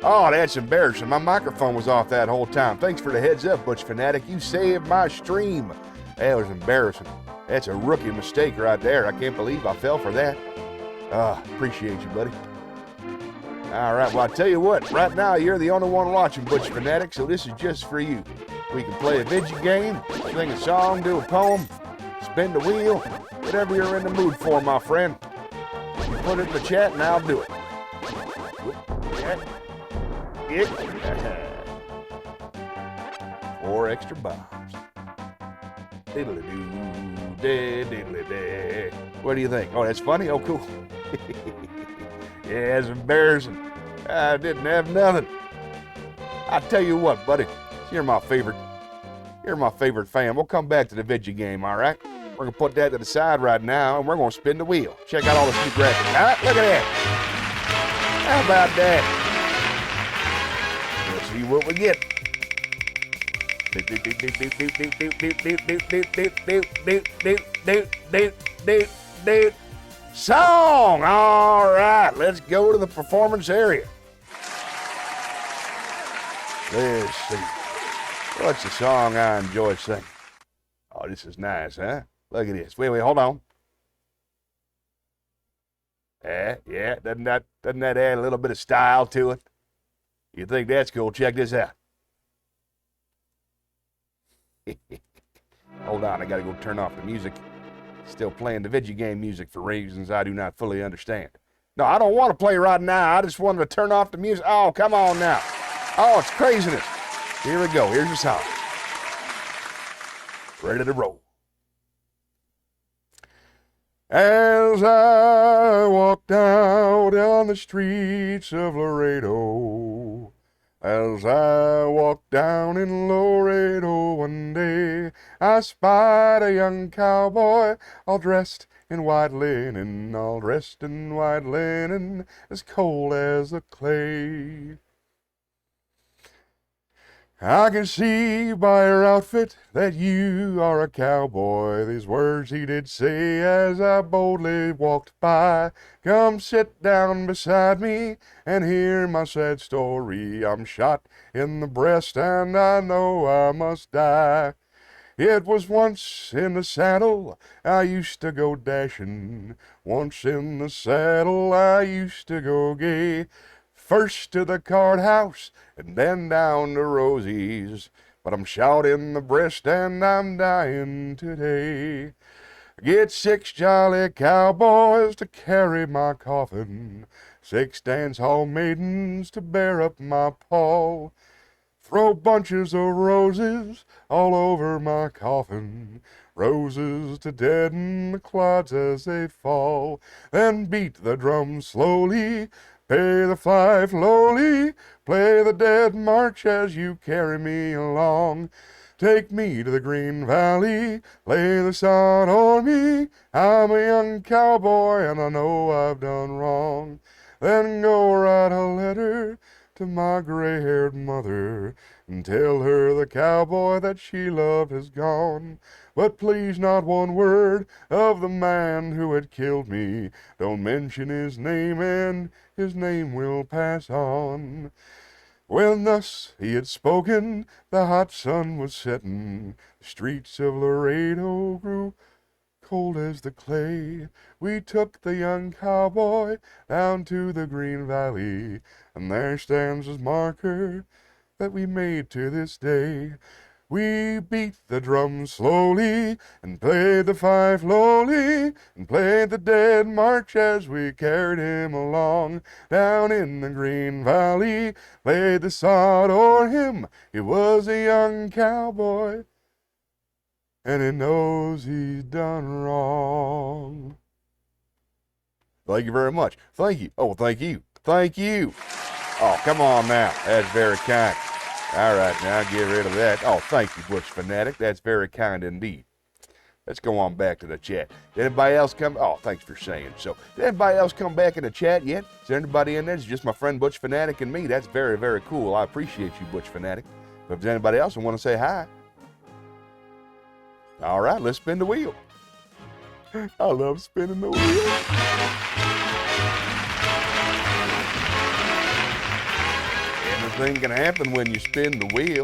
Oh, that's embarrassing. My microphone was off that whole time. Thanks for the heads up, Butch Fanatic. You saved my stream. That was embarrassing. That's a rookie mistake right there. I can't believe I fell for that. Appreciate you, buddy. All right, well, I tell you what. Right now, you're the only one watching, Butch Fanatic, so this is just for you. We can play a video game, sing a song, do a poem, spin the wheel, whatever you're in the mood for, my friend. You put it in the chat, and I'll do it. Four extra bombs. Diddly-doo, diddly-day. What do you think? Oh, that's funny? Oh, cool. Yeah, it's embarrassing. I didn't have nothing. I tell you what, buddy. You're my favorite. You're my favorite fan. We'll come back to the video game, all right? We're going to put that to the side right now, and we're going to spin the wheel. Check out all the new graphics. All right, look at that. How about that? Let's see what we get. Song! All right, let's go to the performance area. Let's see. What's the song I enjoy singing? Oh, this is nice, huh? Look at this. Wait, hold on. Yeah, doesn't that add a little bit of style to it? You think that's cool? Check this out. Hold on, I gotta go turn off the music. Still playing the video game music for reasons I do not fully understand. No, I don't want to play right now. I just wanted to turn off the music. Oh, come on now. Oh, it's craziness. Here we go. Here's your song. Ready to roll. As I walked out on the streets of Laredo, as I walked down in Laredo one day, I spied a young cowboy all dressed in white linen, all dressed in white linen, as cold as the clay. I can see by your outfit that you are a cowboy. These words he did say as I boldly walked by. Come sit down beside me and hear my sad story. I'm shot in the breast and I know I must die. It was once in the saddle I used to go dashing. Once in the saddle I used to go gay. First to the card house and then down to Rosie's. But I'm shot in the breast and I'm dying today. Get 6 jolly cowboys to carry my coffin, 6 dance hall maidens to bear up my pall. Throw bunches of roses all over my coffin, roses to deaden the clods as they fall. Then beat the drum slowly, pay the fife lowly, play the dead march as you carry me along. Take me to the Green Valley, lay the sod on me. I'm a young cowboy and I know I've done wrong. Then go write a letter to my gray-haired mother and tell her the cowboy that she loved has gone. But please not one word of the man who had killed me. Don't mention his name and his name will pass on. When thus he had spoken, the hot sun was setting. The streets of Laredo grew cold as the clay. We took the young cowboy down to the Green Valley, and there stands his marker that we made to this day. We beat the drum slowly and played the fife lowly and played the dead march as we carried him along. Down in the Green Valley, laid the sod o'er him. He was a young cowboy and he knows he's done wrong. Thank you very much. Thank you. Oh, thank you. Thank you. Oh, come on now. That's very kind. All right, now get rid of that. Oh, thank you, Butch Fanatic. That's very kind indeed. Let's go on back to the chat. Did anybody else come? Oh, thanks for saying so. Did anybody else come back in the chat yet? Is there anybody in there? It's just my friend Butch Fanatic and me. That's very, very cool. I appreciate you, Butch Fanatic. But if there's anybody else who want to say hi, all right, let's spin the wheel. I love spinning the wheel. 1, Anything can happen when you spin the wheel.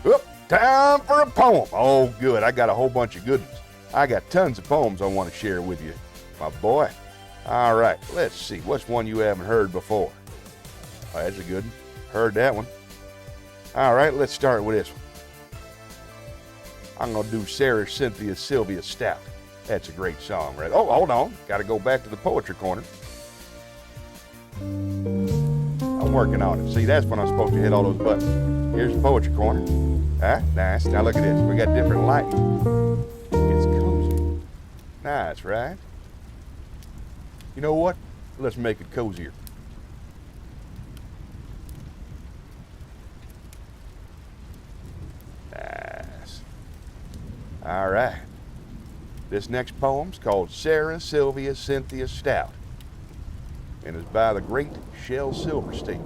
Oop, time for a poem. Oh, good. I got a whole bunch of good ones. I got tons of poems I want to share with you, my boy. All right, let's see. What's one you haven't heard before? Oh, that's a good one. Heard that one. All right, let's start with this one. I'm going to do Sarah Cynthia Sylvia Stout. That's a great song, right? Oh, hold on. Got to go back to the poetry corner. I'm working on it. See, that's when I'm supposed to hit all those buttons. Here's the poetry corner. Ah, nice. Now look at this. We got different lighting. It's cozy. Nice, right? You know what? Let's make it cozier. Nice. All right. This next poem's called Sarah Sylvia Cynthia Stout and is by the great Shel Silverstein.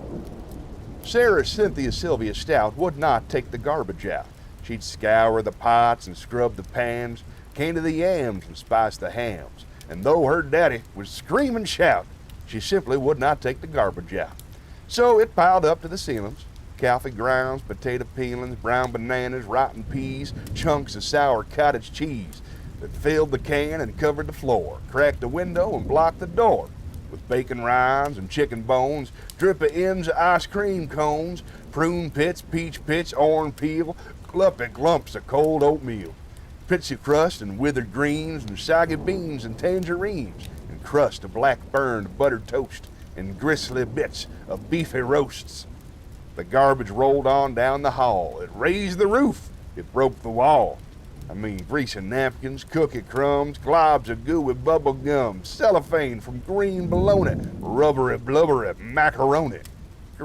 Sarah Cynthia Sylvia Stout would not take the garbage out. She'd scour the pots and scrub the pans, candy the yams and spice the hams. And though her daddy would scream and shout, she simply would not take the garbage out. So it piled up to the ceilings. Coffee grounds, potato peelings, brown bananas, rotten peas, chunks of sour cottage cheese that filled the can and covered the floor, cracked the window and blocked the door. With bacon rinds and chicken bones, drip of ends of ice cream cones, prune pits, peach pits, orange peel, clumpy lumps of cold oatmeal, pitsy crust and withered greens, and soggy beans and tangerines, and crust of black burned buttered toast, and gristly bits of beefy roasts. The garbage rolled on down the hall. It raised the roof. It broke the wall. Greasy napkins, cookie crumbs, globs of gooey bubble gum, cellophane from green bologna, rubbery blubbery macaroni,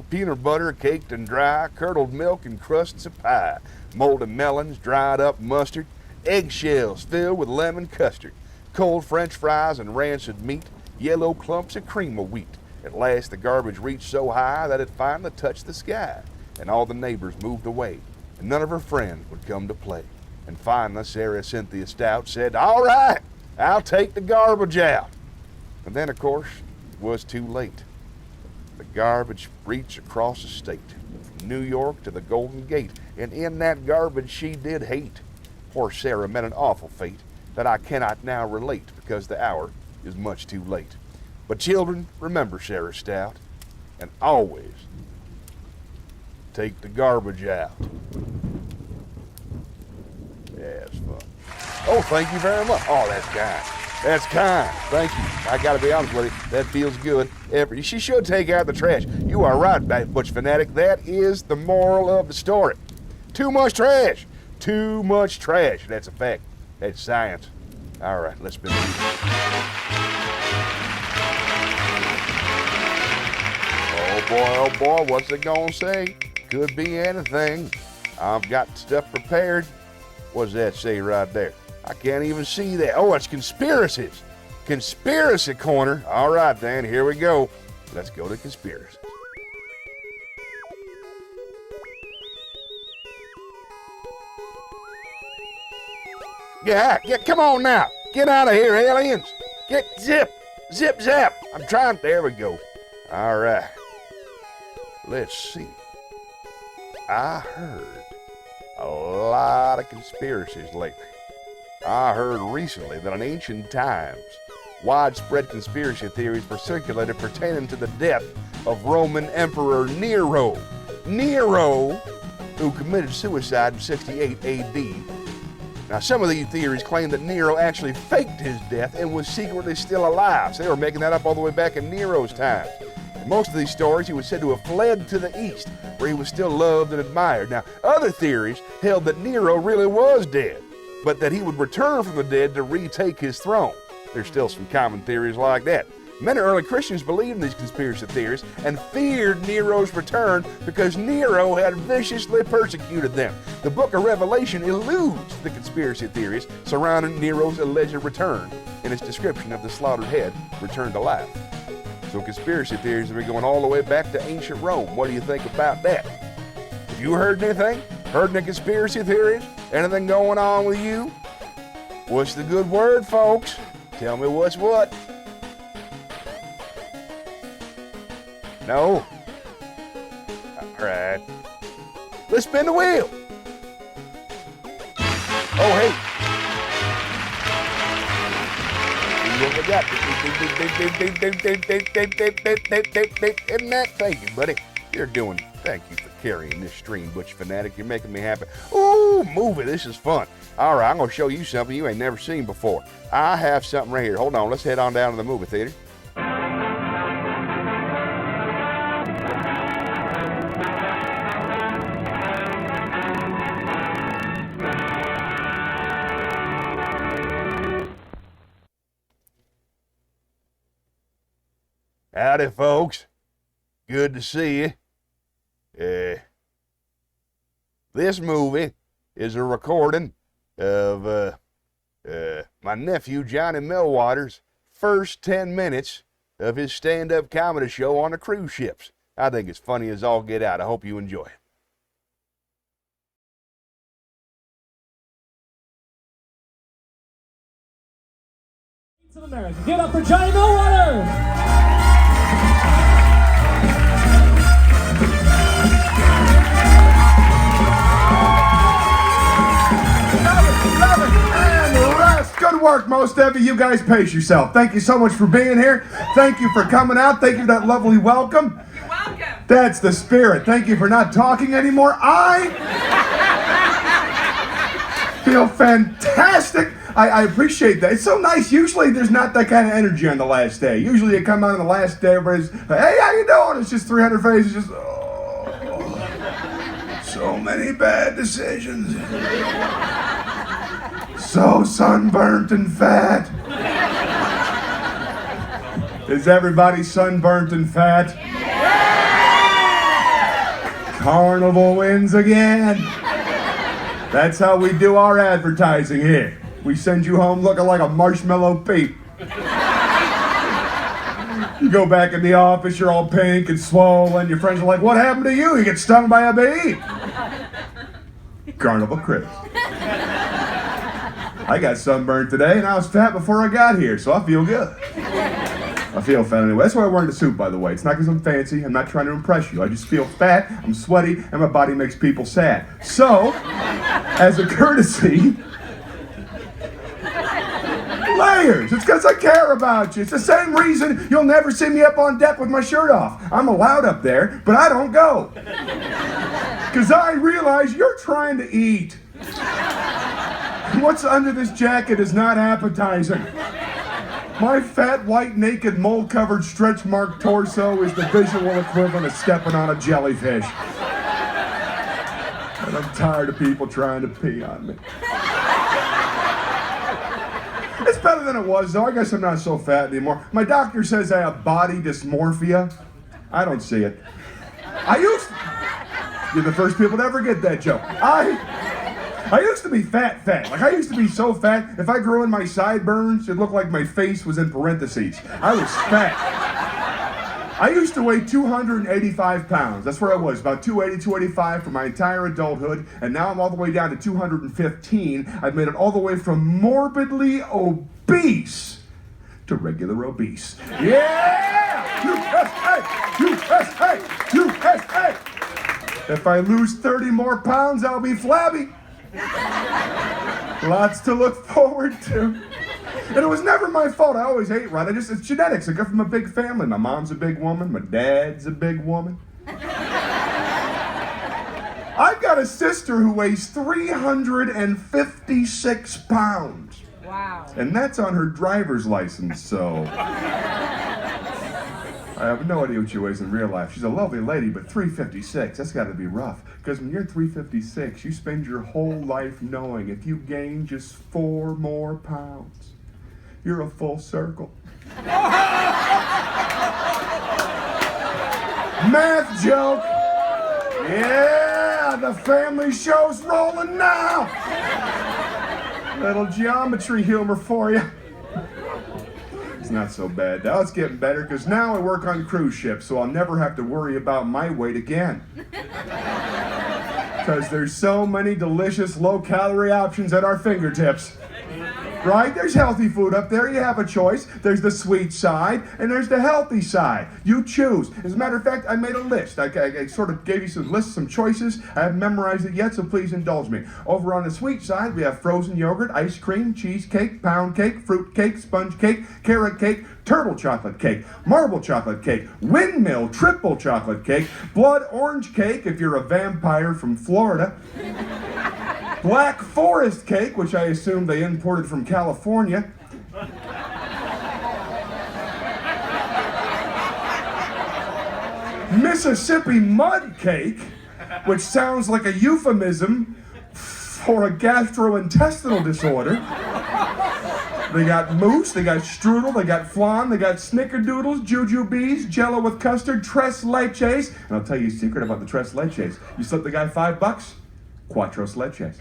peanut butter caked and dry, curdled milk and crusts of pie, moldy melons, dried up mustard, eggshells filled with lemon custard, cold French fries and rancid meat, yellow clumps of cream of wheat. At last the garbage reached so high that it finally touched the sky, and all the neighbors moved away, and none of her friends would come to play. And finally, Sarah Cynthia Stout said, "All right, I'll take the garbage out." And then, of course, it was too late. The garbage reached across the state, from New York to the Golden Gate, and in that garbage she did hate. Poor Sarah met an awful fate that I cannot now relate because the hour is much too late. But children, remember Sarah Stout, and always take the garbage out. Yeah, it's fun. Oh, thank you very much. Oh, that's kind. That's kind. Thank you. I gotta be honest with you, that feels good. She should take out the trash. You are right, Butch Fanatic. That is the moral of the story. Too much trash. Too much trash. That's a fact. That's science. All right, let's spin the music. Oh boy, what's it gonna say? Could be anything. I've got stuff prepared. What does that say right there? I can't even see that. Oh, it's conspiracies. Conspiracy corner. All right, then, here we go. Let's go to conspiracy. Yeah, come on now. Get out of here, aliens. Zip, zap. I'm trying, there we go. All right. Let's see. I heard a lot of conspiracies lately. I heard recently that in ancient times, widespread conspiracy theories were circulated pertaining to the death of Roman Emperor Nero. Nero, who committed suicide in 68 AD. Now, some of these theories claim that Nero actually faked his death and was secretly still alive. So they were making that up all the way back in Nero's time. In most of these stories, he was said to have fled to the east, where he was still loved and admired. Now, other theories held that Nero really was dead, but that he would return from the dead to retake his throne. There's still some common theories like that. Many early Christians believed in these conspiracy theories and feared Nero's return because Nero had viciously persecuted them. The book of Revelation eludes the conspiracy theories surrounding Nero's alleged return in its description of the slaughtered head returned to life. So conspiracy theories have been going all the way back to ancient Rome. What do you think about that? Have you heard anything? Heard any conspiracy theories? Anything going on with you? What's the good word, folks? Tell me what's what. No. All right. Let's spin the wheel. Oh, hey. Look at that. Isn't that? Thank you, buddy. Thank you for carrying this stream, Butch Fanatic. You're making me happy. Ooh, movie. This is fun. All right, I'm going to show you something you ain't never seen before. I have something right here. Hold on. Let's head on down to the movie theater. Howdy, folks. Good to see you. This movie is a recording of my nephew Johnny Millwater's first 10 minutes of his stand-up comedy show on the cruise ships. I think it's funny as all get out. I hope you enjoy it. America. Give it up for Johnny Millwater! Good work, most of you. You guys pace yourself. Thank you so much for being here. Thank you for coming out. Thank you for that lovely welcome. You're welcome. That's the spirit. Thank you for not talking anymore. I feel fantastic. I appreciate that. It's so nice. Usually there's not that kind of energy on the last day. Usually you come out on the last day, everybody's, hey, how you doing? It's just 300 faces, just, oh, so many bad decisions. So sunburnt and fat. Is everybody sunburnt and fat? Yeah! Carnival wins again. That's how we do our advertising here. We send you home looking like a marshmallow peep. You go back in the office, you're all pink and swollen. Your friends are like, what happened to you? You get stung by a bee? Carnival Chris. I got sunburned today, and I was fat before I got here, so I feel good. I feel fat anyway. That's why I'm wearing the suit, by the way. It's not because I'm fancy. I'm not trying to impress you. I just feel fat, I'm sweaty, and my body makes people sad. So, as a courtesy, layers. It's because I care about you. It's the same reason you'll never see me up on deck with my shirt off. I'm allowed up there, but I don't go. Because I realize you're trying to eat. What's under this jacket is not appetizing. My fat, white, naked, mold-covered, stretch-marked torso is the visual equivalent of stepping on a jellyfish. And I'm tired of people trying to pee on me. It's better than it was, though. I guess I'm not so fat anymore. My doctor says I have body dysmorphia. I don't see it. You're the first people to ever get that joke. I used to be fat. Like, I used to be so fat, if I grew in my sideburns, it looked like my face was in parentheses. I was fat. I used to weigh 285 pounds. That's where I was, about 280, 285 for my entire adulthood, and now I'm all the way down to 215. I've made it all the way from morbidly obese to regular obese. Yeah! USA! If I lose 30 more pounds, I'll be flabby. Lots to look forward to. And it was never my fault. I always ate right. It's genetics. I come from a big family. My mom's a big woman. My dad's a big woman. I've got a sister who weighs 356 pounds. Wow. And that's on her driver's license, so I have no idea what she weighs in real life. She's a lovely lady, but 356, that's got to be rough. Because when you're 356, you spend your whole life knowing if you gain just 4 more pounds, you're a full circle. Math joke. Yeah, the family show's rolling now. Little geometry humor for you. It's not so bad. Now it's getting better because now I work on cruise ships, so I'll never have to worry about my weight again. Because there's so many delicious low-calorie options at our fingertips. Right? There's healthy food up there. You have a choice. There's the sweet side, and there's the healthy side. You choose. As a matter of fact, I made a list. I sort of gave you some lists, some choices. I haven't memorized it yet, so please indulge me. Over on the sweet side, we have frozen yogurt, ice cream, cheesecake, pound cake, fruit cake, sponge cake, carrot cake, turtle chocolate cake, marble chocolate cake, windmill triple chocolate cake, blood orange cake if you're a vampire from Florida, Black Forest cake, which I assume they imported from California. Mississippi mud cake, which sounds like a euphemism for a gastrointestinal disorder. They got mousse, they got strudel, they got flan, they got snickerdoodles, jujubes, jello with custard, tres leches. And I'll tell you a secret about the tres leches. You slip the guy $5, cuatro leches.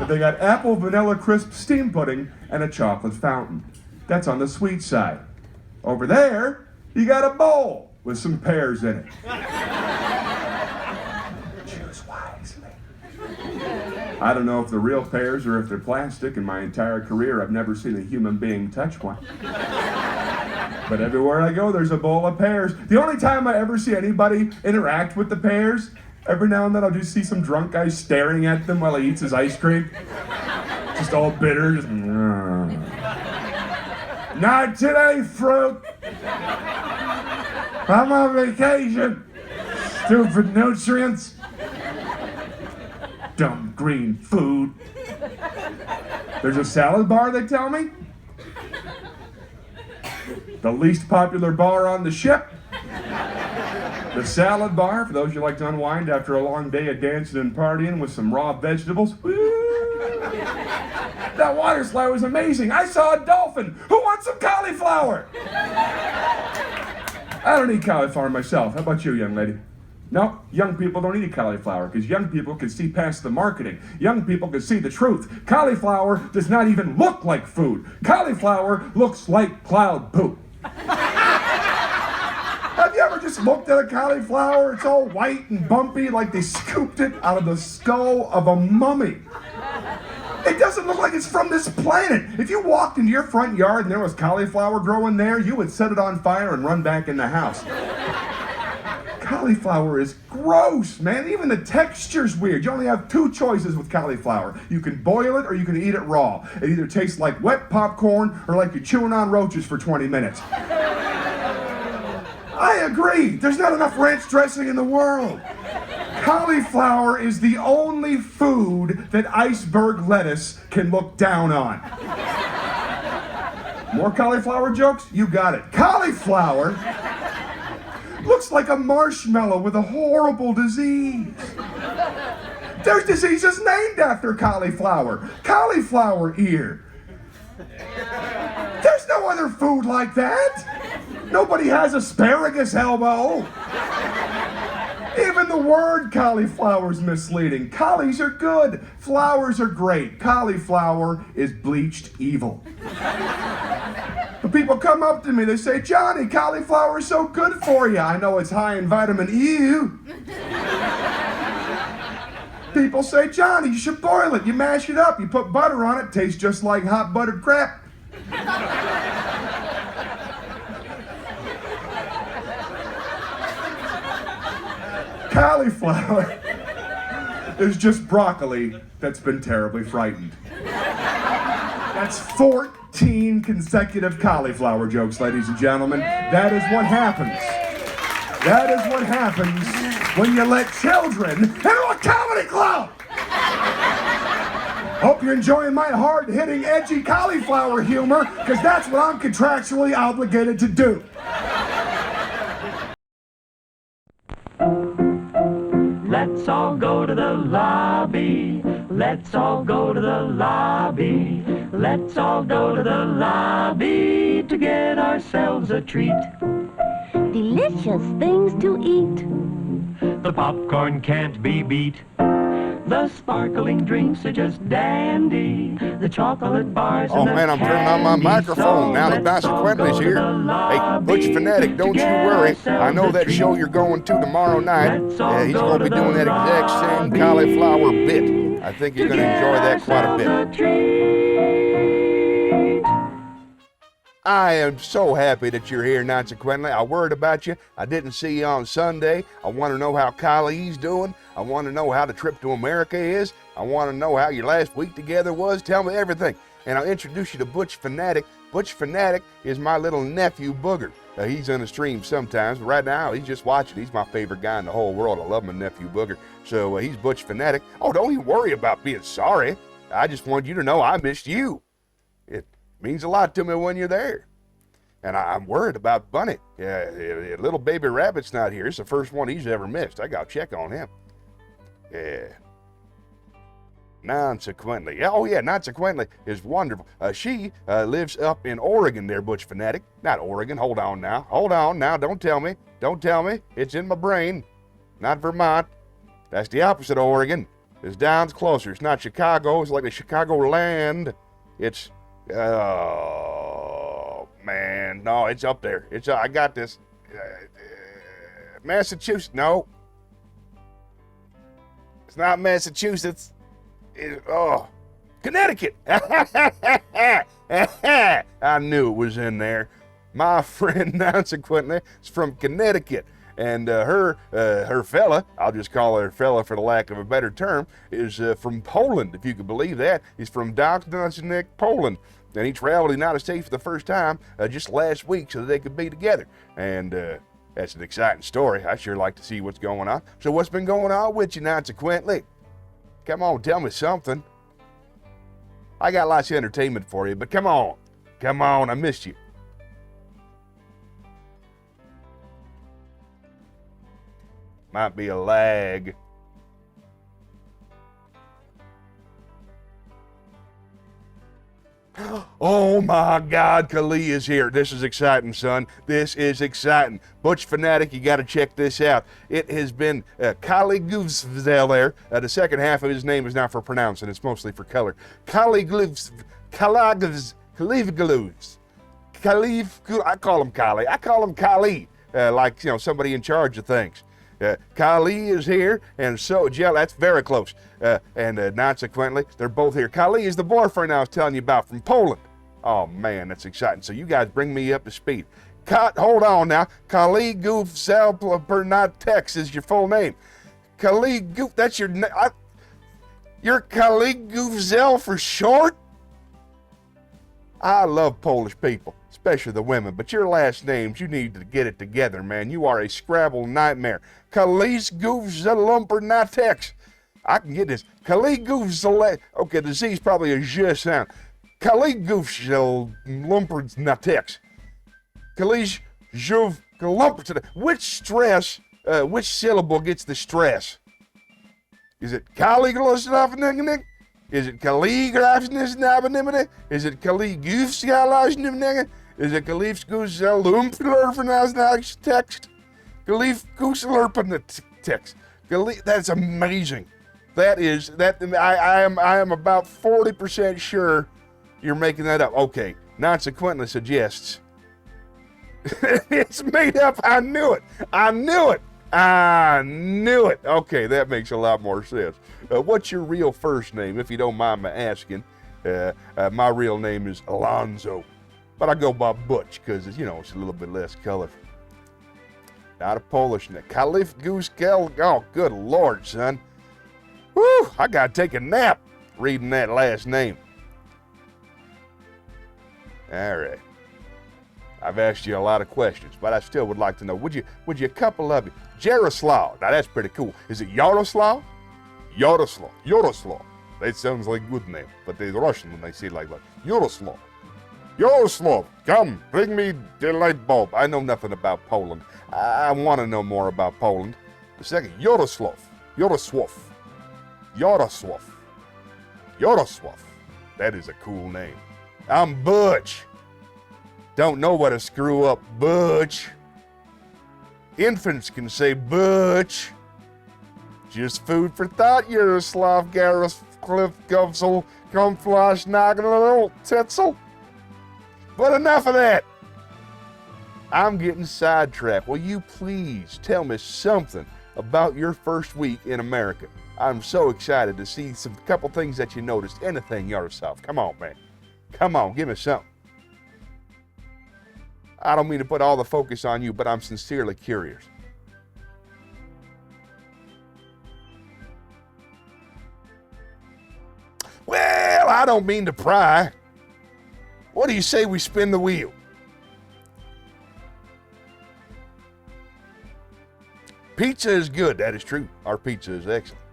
They got apple vanilla crisp steam pudding and a chocolate fountain. That's on the sweet side. Over there, you got a bowl with some pears in it. Choose wisely. I don't know if they're real pears or if they're plastic. In my entire career, I've never seen a human being touch one. But everywhere I go, there's a bowl of pears. The only time I ever see anybody interact with the pears, every now and then I'll just see some drunk guy staring at them while he eats his ice cream. Just all bitter, just... Not today, fruit. I'm on vacation. Stupid nutrients. Dumb green food. There's a salad bar, they tell me. The least popular bar on the ship. The salad bar, for those you like to unwind after a long day of dancing and partying with some raw vegetables. Woo! That water slide was amazing. I saw a dolphin. Who wants some cauliflower? I don't eat cauliflower myself. How about you, young lady? No, young people don't eat cauliflower because young people can see past the marketing. Young people can see the truth. Cauliflower does not even look like food. Cauliflower looks like cloud poop. Have you ever just looked at a cauliflower? It's all white and bumpy like they scooped it out of the skull of a mummy. It doesn't look like it's from this planet. If you walked into your front yard and there was cauliflower growing there, you would set it on fire and run back in the house. Cauliflower is gross, man. Even the texture's weird. You only have two choices with cauliflower. You can boil it or you can eat it raw. It either tastes like wet popcorn or like you're chewing on roaches for 20 minutes. I agree. There's not enough ranch dressing in the world. Cauliflower is the only food that iceberg lettuce can look down on. More cauliflower jokes? You got it. Cauliflower looks like a marshmallow with a horrible disease. There's diseases named after cauliflower. Cauliflower ear. There's no other food like that. Nobody has asparagus elbow. Even the word cauliflower is misleading. Collies are good. Flowers are great. Cauliflower is bleached evil. But people come up to me, they say, Johnny, cauliflower is so good for you. I know it's high in vitamin E. People say, Johnny, you should boil it. You mash it up. You put butter on it. Tastes just like hot buttered crap. Cauliflower is just broccoli that's been terribly frightened. That's 14 consecutive cauliflower jokes, ladies and gentlemen. That is what happens. That is what happens when you let children into a comedy club. Hope you're enjoying my hard-hitting, edgy cauliflower humor, because that's what I'm contractually obligated to do. Let's all go to the lobby. Let's all go to the lobby. Let's all go to the lobby to get ourselves a treat. Delicious things to eat. The popcorn can't be beat. The sparkling drinks are just dandy. The chocolate bars Oh and the man, I'm turning on my candy. microphone now that let's all go Consequently's to here. the Hey, lobby Butch Fanatic, don't to you get worry. I ourselves know a that show treat. you're going to tomorrow night. Let's all He's go going to to be doing the that exact same lobby cauliflower bit. I think you're to going to get enjoy that quite a bit. ourselves a treat. I am so happy that you're here, Consequently. I worried about you. I didn't see you on Sunday. I want to know how Kylie's doing. I want to know how the trip to America is. I want to know how your last week together was. Tell me everything. And I'll introduce you to Butch Fanatic. Butch Fanatic is my little nephew, Booger. He's on the stream sometimes, but right now he's just watching. He's my favorite guy in the whole world. I love my nephew, Booger. So he's Butch Fanatic. Oh, don't even worry about being sorry. I just wanted you to know I missed you. It means a lot to me when you're there. And I'm worried about Bunny. Little baby rabbit's not here. It's the first one he's ever missed. I got to check on him. Yeah. Consequently. Oh, yeah, Consequently is wonderful. She lives up in Oregon there, Butch Fanatic. Not Oregon. Hold on now. Hold on now. Don't tell me. Don't tell me. It's in my brain. Not Vermont. That's the opposite of Oregon. It's down closer. It's not Chicago. It's like the Chicago land. It's, oh, man. No, it's up there. It's, I got this. Massachusetts. No. It's not Massachusetts. Connecticut. I knew it was in there. My friend, Consequently, is from Connecticut. And her fella, I'll just call her fella for the lack of a better term, is from Poland, if you can believe that. He's from Gdańsk, Poland. And he traveled the United States for the first time just last week so that they could be together. And that's an exciting story. I sure like to see what's going on. So what's been going on with you, Consequently? Come on, tell me something. I got lots of entertainment for you, but come on. Come on, I missed you. Might be a lag. Oh my God, Kali is here. This is exciting, son. This is exciting. Butch Fanatic, you got to check this out. It has been Kali Guvsvel there. The second half of his name is not for pronouncing. It's mostly for color. Kali Gluvs, Kalagvs, Kalivgluvs. I call him Kali. I call him Kali, like, you know, somebody in charge of things. Kali is here, and so, Jill, that's very close. And Consequently, they're both here. Kali is the boyfriend I was telling you about from Poland. Oh, man, that's exciting. So you guys bring me up to speed. Hold on now. Kali Gufzelpernatex is your full name. Kali Goof, that's your name. You're Kali Gufzel for short? I love Polish people, especially the women, but your last names, you need to get it together, man. You are a Scrabble nightmare. Kalis Gufzelumpernatex. I can get this. Kali Gufzel. Okay, the Z's probably a Z sound. Kali Gufzelumpernatex. Kalis Juv Galumpernatex. Which stress, which syllable gets the stress? Is it Kaligalasnavnignig? Is it Kaligrafsnisnabnimini? Is it Kaligufsgalasnimnig? Is it Kalifskuzelumpernatext? Kalifkuselurpanatext. That's amazing. That is, I am about 40% sure you're making that up. Okay, Consequently suggests. It's made up. I knew it. Okay, that makes a lot more sense. What's your real first name, if you don't mind me asking? My real name is Alonzo, but I go by Butch because, you know, it's a little bit less colorful. Not a Polish name. Kalif Guskel. Oh, good Lord, son. Whew, I gotta take a nap reading that last name. All right. I've asked you a lot of questions, but I still would like to know, would you a couple of you, Jaroslav, now that's pretty cool. Is it Yaroslav? Yaroslav. That sounds like a good name, but they're Russian when they say it like that. Yaroslav, come, bring me the light bulb. I know nothing about Poland. I want to know more about Poland. The second, Yaroslav. That is a cool name. I'm Butch. Don't know what to screw up, Butch. Infants can say Butch. Just food for thought, Yaroslav Gareth Cliff Govsel, Comflash Naganal Tetzel. But enough of that. I'm getting sidetracked. Will you please tell me something about your first week in America? I'm so excited to see some couple things that you noticed. Anything, Yaroslav. Come on, man. Come on, give me something. I don't mean to put all the focus on you, but I'm sincerely curious. Well, I don't mean to pry. What do you say we spin the wheel? Pizza is good, that is true. Our pizza is excellent.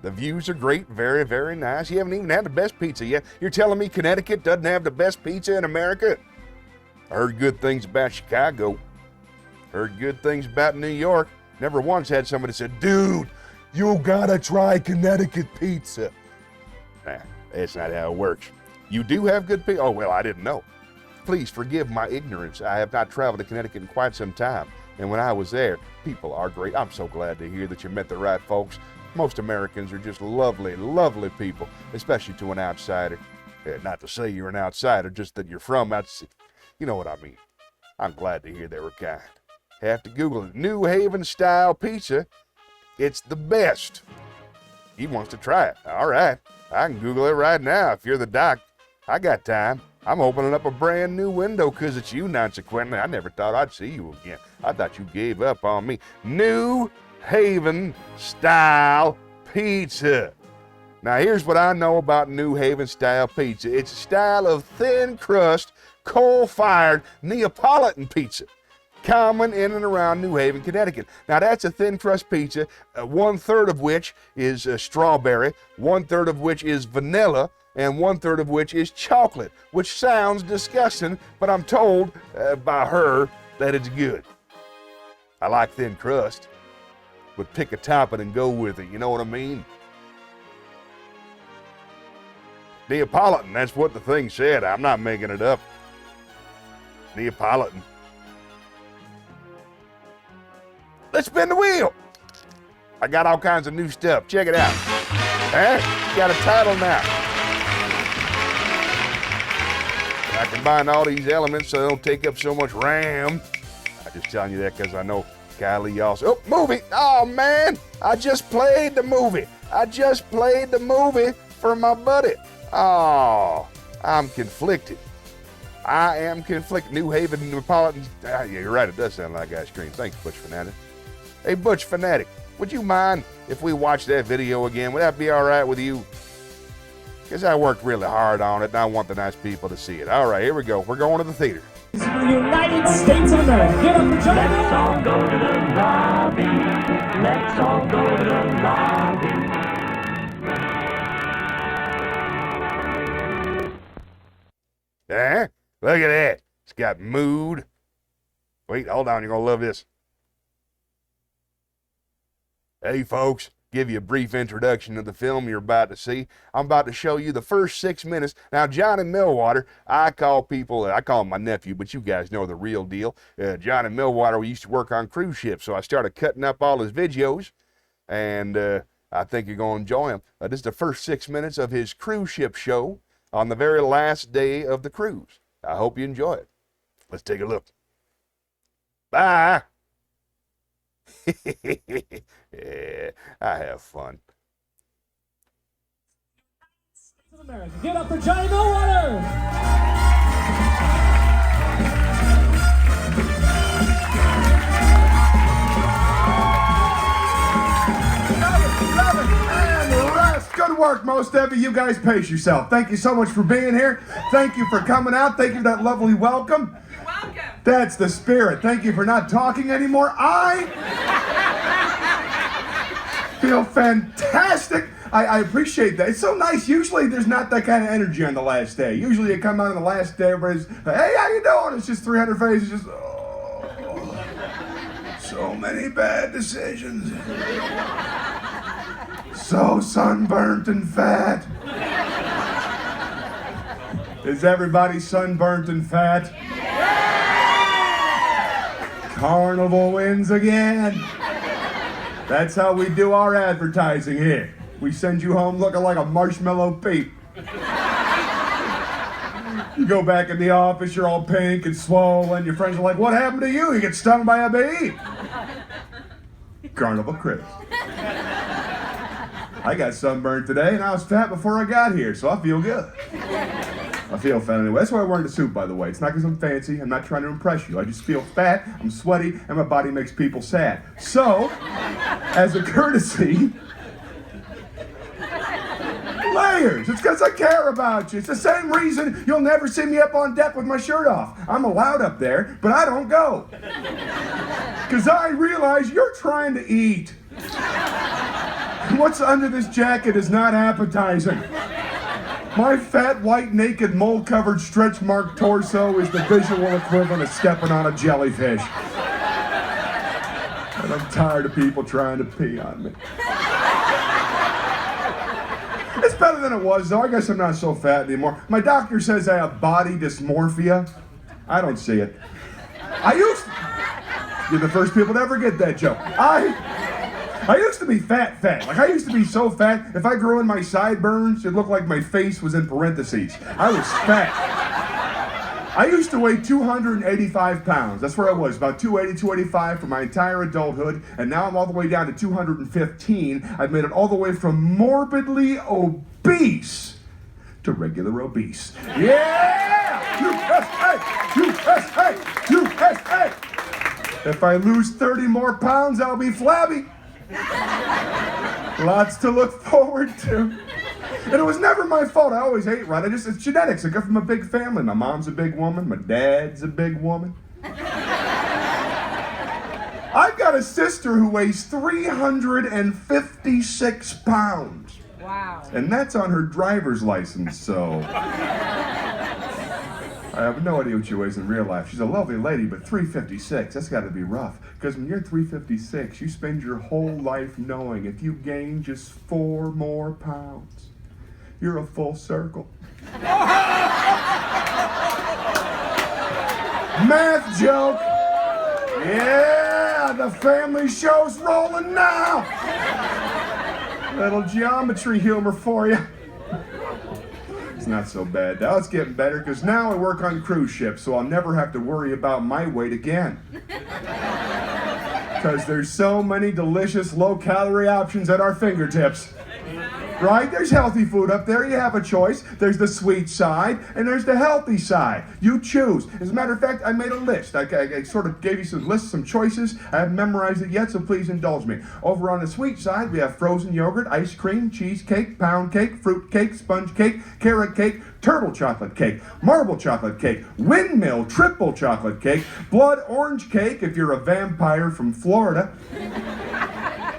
The views are great, very, very nice. You haven't even had the best pizza yet. You're telling me Connecticut doesn't have the best pizza in America? I heard good things about Chicago. Heard good things about New York. Never once had somebody say, dude, you gotta try Connecticut pizza. Nah, that's not how it works. You do have good pizza? Oh, well, I didn't know. Please forgive my ignorance. I have not traveled to Connecticut in quite some time. And when I was there, people are great. I'm so glad to hear that you met the right folks. Most Americans are just lovely, lovely people, especially to an outsider. Not to say you're an outsider, just that you're from outside. You know what I mean. I'm glad to hear they were kind. Have to Google it. New Haven style pizza. It's the best. He wants to try it. All right. I can Google it right now if you're the doc. I got time. I'm opening up a brand new window because it's you, consequently. I never thought I'd see you again. I thought you gave up on me. New Haven style pizza. Now, here's what I know about New Haven style pizza. It's a style of thin crust, coal-fired Neapolitan pizza, common in and around New Haven, Connecticut. Now, that's a thin crust pizza, 1/3 of which is strawberry, 1/3 of which is vanilla, and 1/3 of which is chocolate, which sounds disgusting, but I'm told by her that it's good. I like thin crust, but pick a topping and go with it, you know what I mean? Neapolitan, that's what the thing said. I'm not making it up. Neapolitan. Let's spin the wheel. I got all kinds of new stuff. Check it out. Got a title now. I combine all these elements so they don't take up so much RAM. I'm just telling you that because I know Kylie also. Oh, movie. Oh, man. I just played the movie. For my buddy. Oh, I'm conflicted. I am conflicted. New Haven Neapolitan. Yeah, you're right. It does sound like ice cream. Thanks, Butch Fanatic. Hey, Butch Fanatic, would you mind if we watch that video again? Would that be all right with you? Because I worked really hard on it, and I want the nice people to see it. All right, here we go. We're going to the theater. This is the United States of America. Get up for John. Let's all go to the lobby. Let's all go to the lobby. Look at that. It's got mood. Wait, hold on. You're going to love this. Hey, folks. Give you a brief introduction of the film you're about to see. I'm about to show you the first 6 minutes. Now, Johnny Millwater, I call him my nephew, but you guys know the real deal. Johnny Millwater, we used to work on cruise ships, so I started cutting up all his videos, and I think you're going to enjoy them. This is the first 6 minutes of his cruise ship show on the very last day of the cruise. I hope you enjoy it. Let's take a look. Bye. Yeah, I have fun. America. Get up for Johnny Millwater. Good work, most of you. You guys pace yourself. Thank you so much for being here. Thank you for coming out. Thank you for that lovely welcome. You're welcome. That's the spirit. Thank you for not talking anymore. I feel fantastic. I appreciate that. It's so nice. Usually there's not that kind of energy on the last day. Usually you come out on the last day, everybody's, hey, how you doing? It's just 300 faces, just, oh, so many bad decisions. So sunburnt and fat. Is everybody sunburnt and fat? Yeah! Carnival wins again. That's how we do our advertising here. We send you home looking like a marshmallow Pete. You go back in the office, you're all pink and swollen. Your friends are like, what happened to you? You get stung by a bee. Carnival Chris. I got sunburned today and I was fat before I got here, so I feel good. I feel fat anyway. That's why I'm wearing the suit, by the way. It's not because I'm fancy. I'm not trying to impress you. I just feel fat, I'm sweaty, and my body makes people sad. So, as a courtesy, layers. It's because I care about you. It's the same reason you'll never see me up on deck with my shirt off. I'm allowed up there, but I don't go. Because I realize you're trying to eat. What's under this jacket is not appetizing. My fat, white, naked, mold-covered, stretch-marked torso is the visual equivalent of stepping on a jellyfish. And I'm tired of people trying to pee on me. It's better than it was, though. I guess I'm not so fat anymore. My doctor says I have body dysmorphia. I don't see it. You're the first people to ever get that joke. I used to be fat. Like, I used to be so fat, if I grew in my sideburns, it looked like my face was in parentheses. I was fat. I used to weigh 285 pounds. That's where I was, about 280, 285 for my entire adulthood, and now I'm all the way down to 215. I've made it all the way from morbidly obese to regular obese. Yeah! USA! If I lose 30 more pounds, I'll be flabby. Lots to look forward to. And it was never my fault. I always ate right. It's genetics. I come from a big family. My mom's a big woman. My dad's a big woman. I've got a sister who weighs 356 pounds. Wow. And that's on her driver's license, so... I have no idea what she weighs in real life. She's a lovely lady, but 356, that's got to be rough. Because when you're 356, you spend your whole life knowing if you gain just 4 more pounds, you're a full circle. Math joke. Yeah, the family show's rolling now. Little geometry humor for you. It's not so bad. Now it's getting better because now I work on cruise ships, so I'll never have to worry about my weight again. Because there's so many delicious low-calorie options at our fingertips. Right? There's healthy food up there. You have a choice. There's the sweet side, and there's the healthy side. You choose. As a matter of fact, I made a list. I sort of gave you some lists, some choices. I haven't memorized it yet, so please indulge me. Over on the sweet side, we have frozen yogurt, ice cream, cheesecake, pound cake, fruit cake, sponge cake, carrot cake, turtle chocolate cake, marble chocolate cake, windmill triple chocolate cake, blood orange cake if you're a vampire from Florida,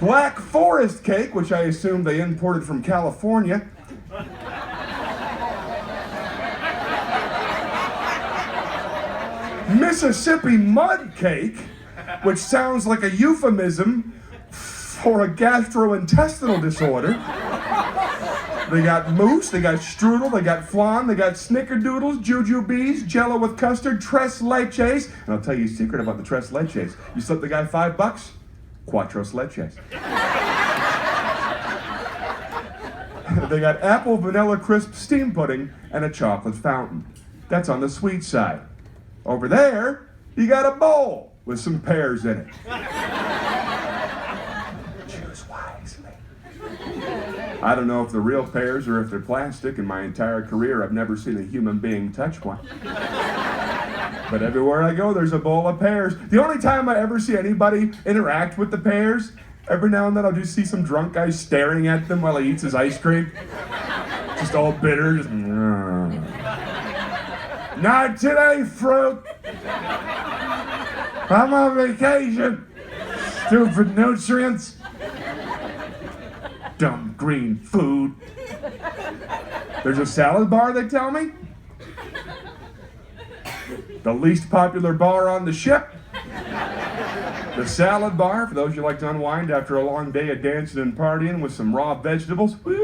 Black Forest cake, which I assume they imported from California, Mississippi mud cake, which sounds like a euphemism for a gastrointestinal disorder. They got mousse, they got strudel, they got flan, they got snickerdoodles, jujubes, jello with custard, tres leches. And I'll tell you a secret about the tres leches. You slip the guy $5, cuatro leches. They got apple vanilla crisp steam pudding and a chocolate fountain. That's on the sweet side. Over there, you got a bowl with some pears in it. Choose wisely. I don't know if they're real pears or if they're plastic. In my entire career, I've never seen a human being touch one. But everywhere I go, there's a bowl of pears. The only time I ever see anybody interact with the pears, every now and then I'll just see some drunk guy staring at them while he eats his ice cream. Just all bitter. Just, Not today, fruit. I'm on vacation. Stupid nutrients. Dumb green food. There's a salad bar, they tell me. The least popular bar on the ship. The salad bar, for those who like to unwind after a long day of dancing and partying with some raw vegetables. Woo!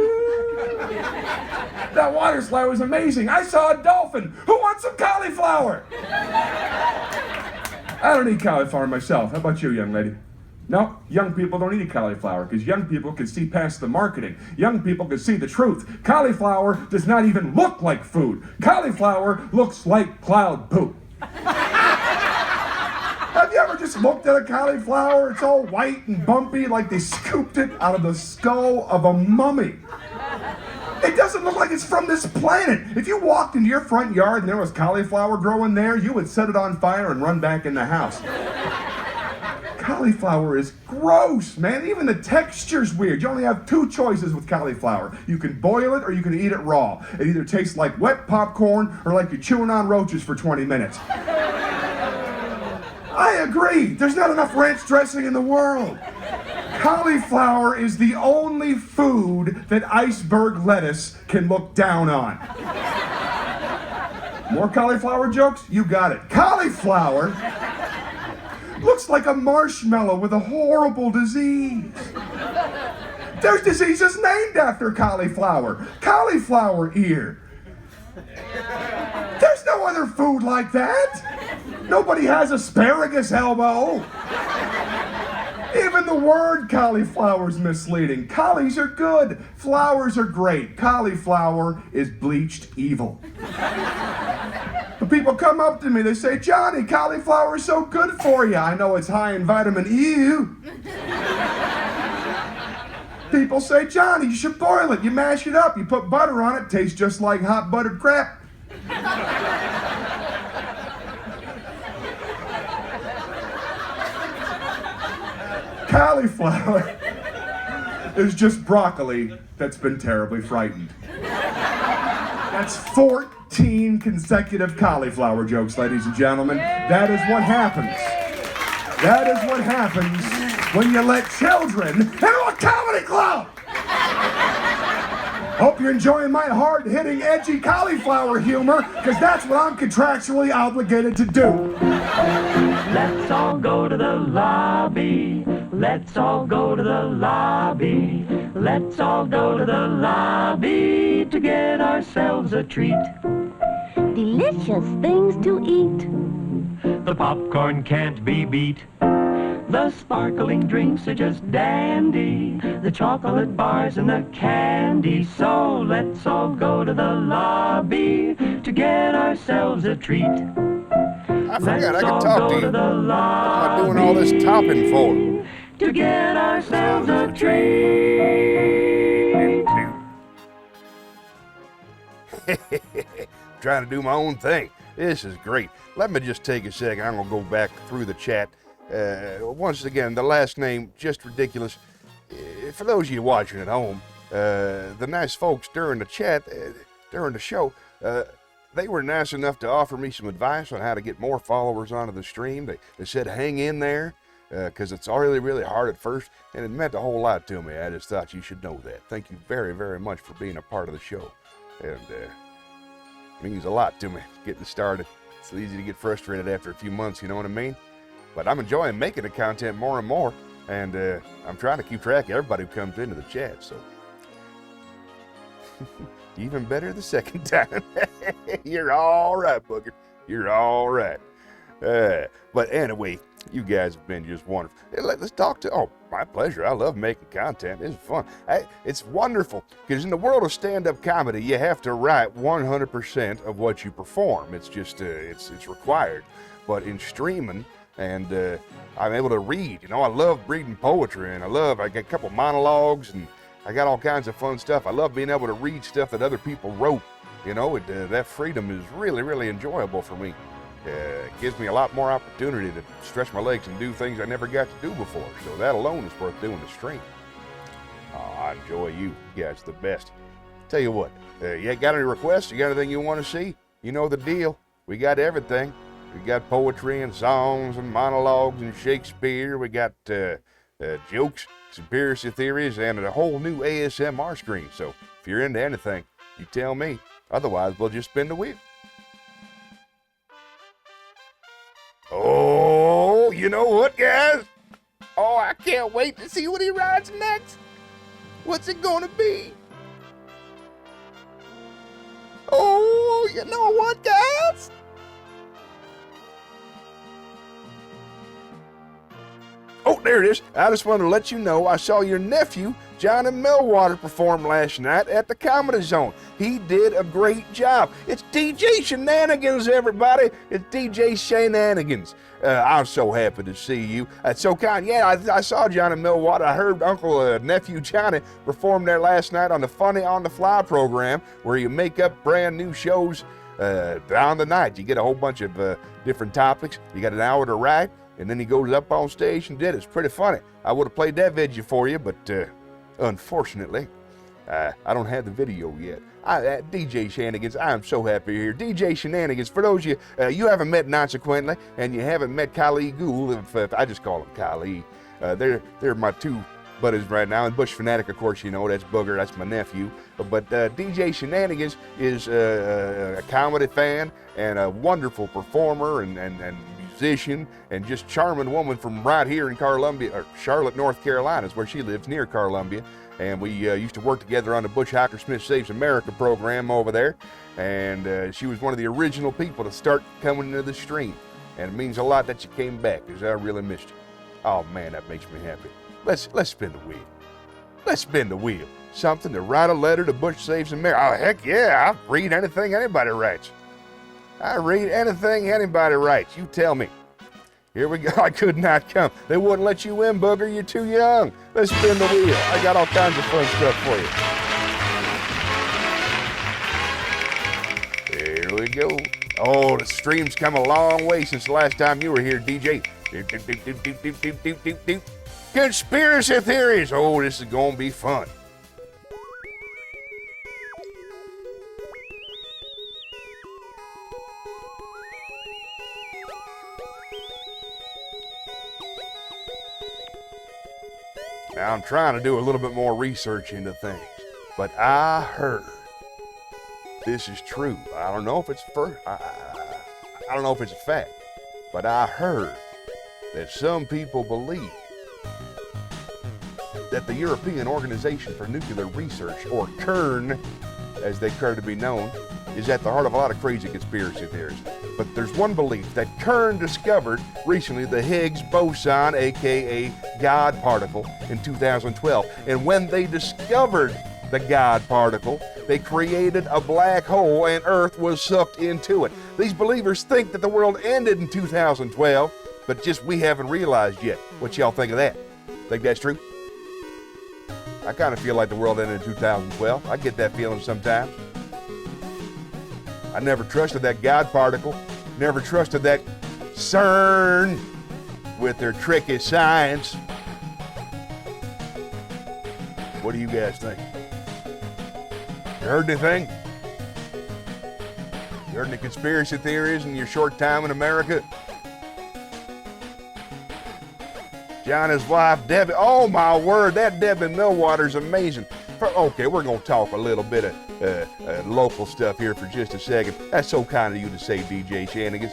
That water slide was amazing. I saw a dolphin. Who wants some cauliflower? I don't eat cauliflower myself. How about you, young lady? No, young people don't eat cauliflower because young people can see past the marketing. Young people can see the truth. Cauliflower does not even look like food. Cauliflower looks like cloud poop. Have you ever just looked at a cauliflower? It's all white and bumpy like they scooped it out of the skull of a mummy. It doesn't look like it's from this planet. If you walked into your front yard and there was cauliflower growing there, you would set it on fire and run back in the house. Cauliflower is gross, man. Even the texture's weird. You only have two choices with cauliflower. You can boil it or you can eat it raw. It either tastes like wet popcorn or like you're chewing on roaches for 20 minutes. I agree. There's not enough ranch dressing in the world. Cauliflower is the only food that iceberg lettuce can look down on. More cauliflower jokes? You got it. Cauliflower looks like a marshmallow with a horrible disease. There's diseases named after cauliflower. Cauliflower ear. There's no other food like that. Nobody has asparagus elbow. Even the word cauliflower is misleading. Collies are good. Flowers are great. Cauliflower is bleached evil. But people come up to me, they say, Johnny, cauliflower is so good for you. I know it's high in vitamin E. People say, Johnny, you should boil it. You mash it up. You put butter on it. Tastes just like hot buttered crap. Cauliflower is just broccoli that's been terribly frightened. That's 14 consecutive cauliflower jokes, ladies and gentlemen. That is what happens. That is what happens when you let children into a comedy club. Hope you're enjoying my hard-hitting, edgy cauliflower humor, because that's what I'm contractually obligated to do. Let's all go to the lobby. Let's all go to the lobby. Let's all go to the lobby to get ourselves a treat. Delicious things to eat. The popcorn can't be beat. The sparkling drinks are just dandy. The chocolate bars and the candy. So let's all go to the lobby to get ourselves a treat. I forgot I Let's could all talk go to you. to the What am I lobby doing all this topping for? to get ourselves a treat. Trying to do my own thing. This is great. Let me just take a second. I'm going to go back through the chat. Once again, the last name, just ridiculous. For those of you watching at home, the nice folks during the chat, during the show, they were nice enough to offer me some advice on how to get more followers onto the stream. They said, hang in there, because it's really, really hard at first, and it meant a whole lot to me. I just thought you should know that. Thank you very, very much for being a part of the show. And it means a lot to me getting started. It's easy to get frustrated after a few months, you know what I mean? But I'm enjoying making the content more and more, and I'm trying to keep track of everybody who comes into the chat, so. Even better the second time. You're all right, Booger. You're all right. But anyway, you guys have been just wonderful. Hey, let's talk to, oh, my pleasure. I love making content. It's fun. It's wonderful, because in the world of stand-up comedy, you have to write 100% of what you perform. It's just, it's required. But in streaming, and I'm able to read. You know, I love reading poetry, and I got a couple monologues, and I got all kinds of fun stuff. I love being able to read stuff that other people wrote. You know, that freedom is really, really enjoyable for me. It gives me a lot more opportunity to stretch my legs and do things I never got to do before. So that alone is worth doing the stream. Oh, I enjoy you guys the best. Tell you what, you got any requests? You got anything you want to see? You know the deal. We got everything. We got poetry and songs and monologues and Shakespeare. We got jokes, conspiracy theories, and a whole new ASMR screen. So if you're into anything, you tell me. Otherwise, we'll just spin the wheel. Oh, you know what, guys? Oh, I can't wait to see what he writes next. What's it gonna be? Oh, you know what, guys? Oh, there it is. I just wanted to let you know I saw your nephew, Johnny Millwater, perform last night at the Comedy Zone. He did a great job. It's DJ Shenanigans, everybody. It's DJ Shenanigans. I'm so happy to see you. That's so kind. Yeah, I saw Johnny Millwater. I heard nephew Johnny perform there last night on the Funny on the Fly program, where you make up brand new shows on the night. You get a whole bunch of different topics. You got an hour to write, and then he goes up on stage and did it. It's pretty funny. I would have played that video for you, but unfortunately, I don't have the video yet. DJ Shenanigans, I am so happy you're here. DJ Shenanigans, for those of you, you haven't met Consequently, and you haven't met Kali Gould, if I just call him Kali. They're my two buddies right now, and Bush Fanatic, of course, you know, that's Booger, that's my nephew. But DJ Shenanigans is a comedy fan and a wonderful performer and musician, and just charming woman from right here in Charlotte, North Carolina is where she lives, near Columbia. And we used to work together on the Butch Hockersmith Saves America program over there. And she was one of the original people to start coming into the stream. And it means a lot that you came back, because I really missed you. Oh man, that makes me happy. Let's spin the wheel. Let's spin the wheel. Something to write a letter to Butch Saves America. Oh heck yeah, I read anything anybody writes. I read anything anybody writes. You tell me. Here we go. I could not come. They wouldn't let you in, Booger. You're too young. Let's spin the wheel. I got all kinds of fun stuff for you. There we go. Oh, the stream's come a long way since the last time you were here, DJ. Conspiracy theories. Oh, this is going to be fun. Now, I'm trying to do a little bit more research into things, but I heard this is true. I don't know if it's I don't know if it's a fact, but I heard that some people believe that the European Organization for Nuclear Research, or CERN, as they care to be known, is at the heart of a lot of crazy conspiracy theories. But there's one belief that CERN discovered recently the Higgs boson, aka God particle, in 2012. And when they discovered the God particle, they created a black hole and Earth was sucked into it. These believers think that the world ended in 2012, but just we haven't realized yet. What y'all think of that? Think that's true? I kind of feel like the world ended in 2012. I get that feeling sometimes. I never trusted that God particle, never trusted that CERN with their tricky science. What do you guys think? You heard anything? You heard any conspiracy theories in your short time in America? Johnny's wife, Debbie. Oh my word, that Debbie Millwater's amazing. Okay, we're going to talk a little bit of local stuff here for just a second. That's so kind of you to say, DJ Shenanigans.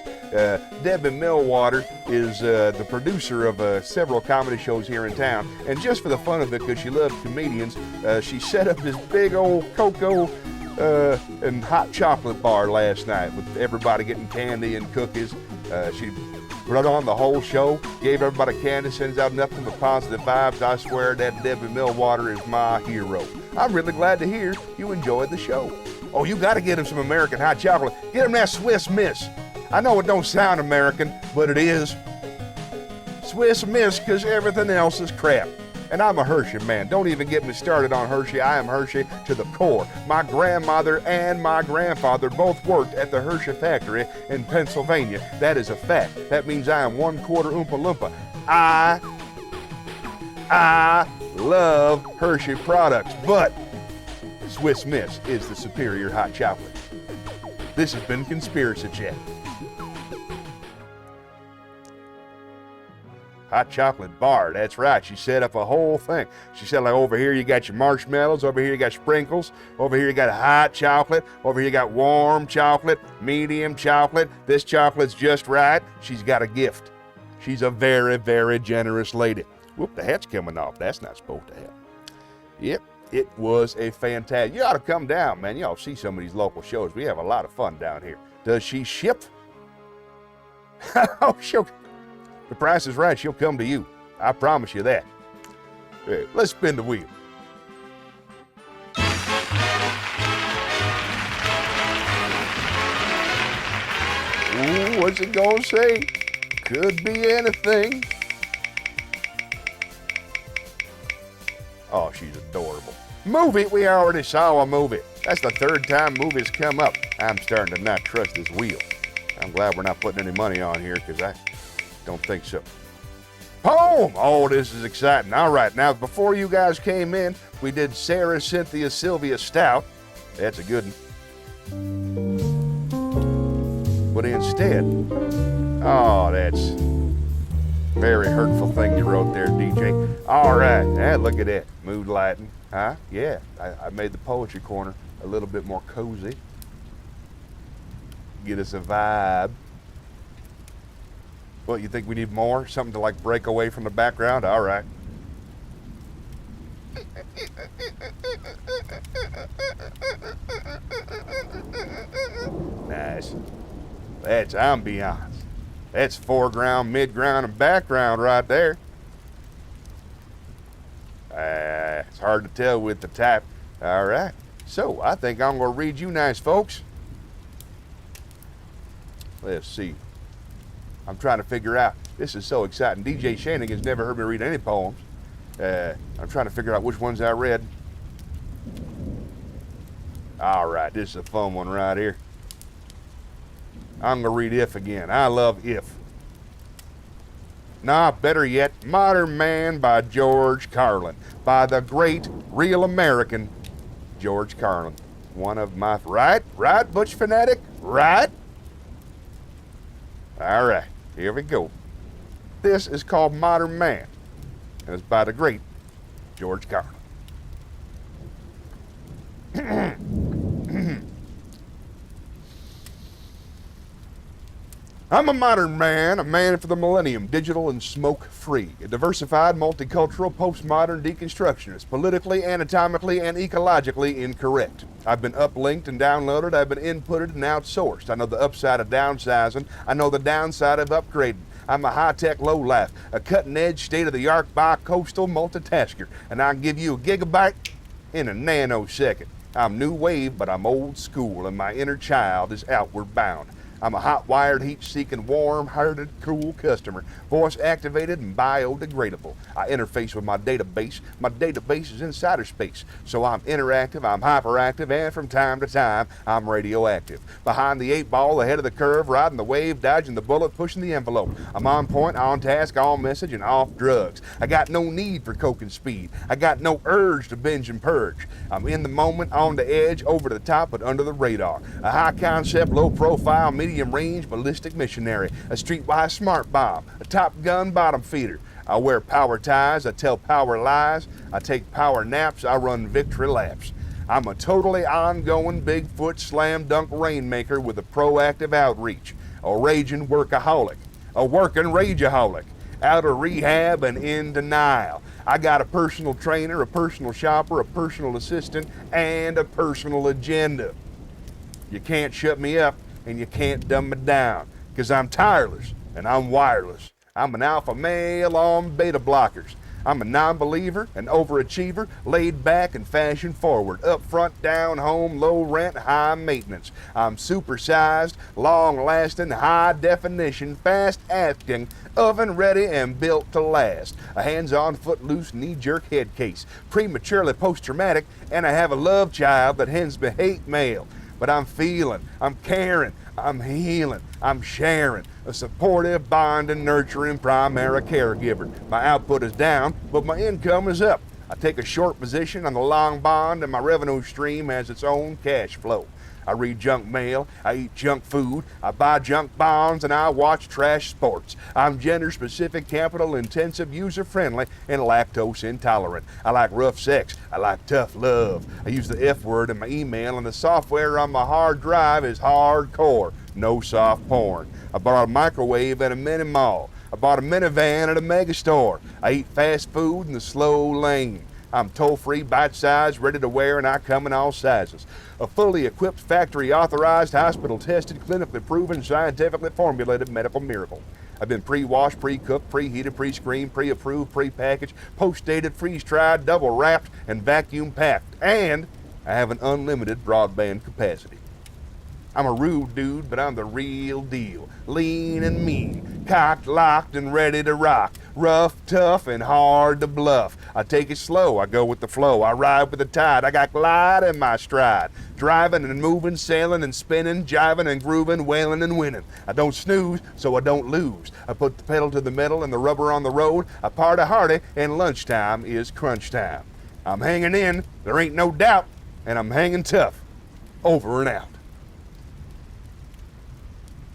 Debbie Millwater is the producer of several comedy shows here in town. And just for the fun of it, because she loves comedians, she set up this big old cocoa and hot chocolate bar last night with everybody getting candy and cookies. She put on the whole show, gave everybody candy, sends out nothing but positive vibes. I swear that Debbie Millwater is my hero. I'm really glad to hear you enjoyed the show. Oh, you got to get him some American hot chocolate. Get him that Swiss Miss. I know it don't sound American, but it is. Swiss Miss, because everything else is crap. And I'm a Hershey man. Don't even get me started on Hershey. I am Hershey to the core. My grandmother and my grandfather both worked at the Hershey factory in Pennsylvania. That is a fact. That means I am 1/4 Oompa Loompa. I love Hershey products, but Swiss Miss is the superior hot chocolate. This has been Conspiracy Chat. Hot chocolate bar, that's right. She set up a whole thing. She said, like, over here you got your marshmallows, over here you got sprinkles, over here you got hot chocolate, over here you got warm chocolate, medium chocolate. This chocolate's just right. She's got a gift. She's a very, very generous lady. Whoop, the hat's coming off. That's not supposed to happen. Yep, it was a fantastic. You ought to come down, man. You ought to see some of these local shows. We have a lot of fun down here. Does she ship? Oh, the price is right. She'll come to you. I promise you that. Hey, let's spin the wheel. Ooh, what's it gonna say? Could be anything. Oh, she's adorable. Movie, we already saw a movie. That's the third time movies come up. I'm starting to not trust this wheel. I'm glad we're not putting any money on here because I don't think so. Poem! Oh, this is exciting. All right, now before you guys came in, we did Sarah Cynthia Sylvia Stout. That's a good one. But instead, oh, that's very hurtful thing you wrote there, DJ. All right, look at that. Mood lighting. Huh? Yeah, I made the poetry corner a little bit more cozy. Get us a vibe. What, you think we need more? Something to like break away from the background? All right. Nice. That's ambiance. That's foreground, midground, and background right there. It's hard to tell with the type. All right. So I think I'm going to read you nice folks. Let's see. I'm trying to figure out. This is so exciting. DJ Shanigan's never heard me read any poems. I'm trying to figure out which ones I read. All right. This is a fun one right here. I'm going to read If again. I love If. Nah, better yet, Modern Man by George Carlin. By the great, real American, George Carlin. One of my... Right, Butch Fanatic? Right? All right, here we go. This is called Modern Man, and it's by the great George Carlin. I'm a modern man, a man for the millennium, digital and smoke-free, a diversified, multicultural, postmodern deconstructionist, politically, anatomically, and ecologically incorrect. I've been uplinked and downloaded, I've been inputted and outsourced. I know the upside of downsizing, I know the downside of upgrading. I'm a high-tech lowlife, a cutting-edge, state-of-the-art bi-coastal multitasker, and I can give you a gigabyte in a nanosecond. I'm new wave, but I'm old school, and my inner child is outward bound. I'm a hot-wired, heat-seeking, warm-hearted, cool customer, voice-activated and biodegradable. I interface with my database. My database is insider space, so I'm interactive, I'm hyperactive, and from time to time, I'm radioactive. Behind the 8-ball, ahead of the curve, riding the wave, dodging the bullet, pushing the envelope. I'm on point, on task, on message, and off drugs. I got no need for coke and speed. I got no urge to binge and purge. I'm in the moment, on the edge, over the top, but under the radar. A high-concept, low-profile, medium-range ballistic missionary, a streetwise smart bomb, a Top Gun bottom feeder. I wear power ties, I tell power lies, I take power naps, I run victory laps. I'm a totally ongoing Bigfoot slam dunk rainmaker with a proactive outreach, a raging workaholic, a working rageaholic, out of rehab and in denial. I got a personal trainer, a personal shopper, a personal assistant, and a personal agenda. You can't shut me up and you can't dumb me down, because I'm tireless and I'm wireless. I'm an alpha male on beta blockers. I'm a non-believer, an overachiever, laid back and fashion forward, up front, down home, low rent, high maintenance. I'm supersized, long-lasting, high definition, fast-acting, oven-ready and built to last. A hands-on, footloose, knee-jerk head case, prematurely post-traumatic, and I have a love child that hens me hate mail. But I'm feeling, I'm caring, I'm healing, I'm sharing, a supportive, bonding, nurturing primary caregiver. My output is down, but my income is up. I take a short position on the long bond, and my revenue stream has its own cash flow. I read junk mail, I eat junk food, I buy junk bonds, and I watch trash sports. I'm gender-specific, capital-intensive, user-friendly, and lactose-intolerant. I like rough sex. I like tough love. I use the F word in my email, and the software on my hard drive is hardcore. No soft porn. I bought a microwave at a mini mall. I bought a minivan at a mega store. I eat fast food in the slow lane. I'm toll-free, bite-sized, ready to wear, and I come in all sizes. A fully equipped, factory-authorized, hospital-tested, clinically proven, scientifically formulated medical miracle. I've been pre-washed, pre-cooked, preheated, pre-screened, pre-approved, pre-packaged, post-dated, freeze-dried, double-wrapped, and vacuum-packed. And I have an unlimited broadband capacity. I'm a rude dude, but I'm the real deal. Lean and mean, cocked, locked, and ready to rock. Rough, tough, and hard to bluff. I take it slow, I go with the flow. I ride with the tide, I got glide in my stride. Driving and moving, sailing and spinning, jiving and grooving, wailing and winning. I don't snooze, so I don't lose. I put the pedal to the metal and the rubber on the road. I party hardy, and lunchtime is crunch time. I'm hanging in, there ain't no doubt, and I'm hanging tough. Over and out.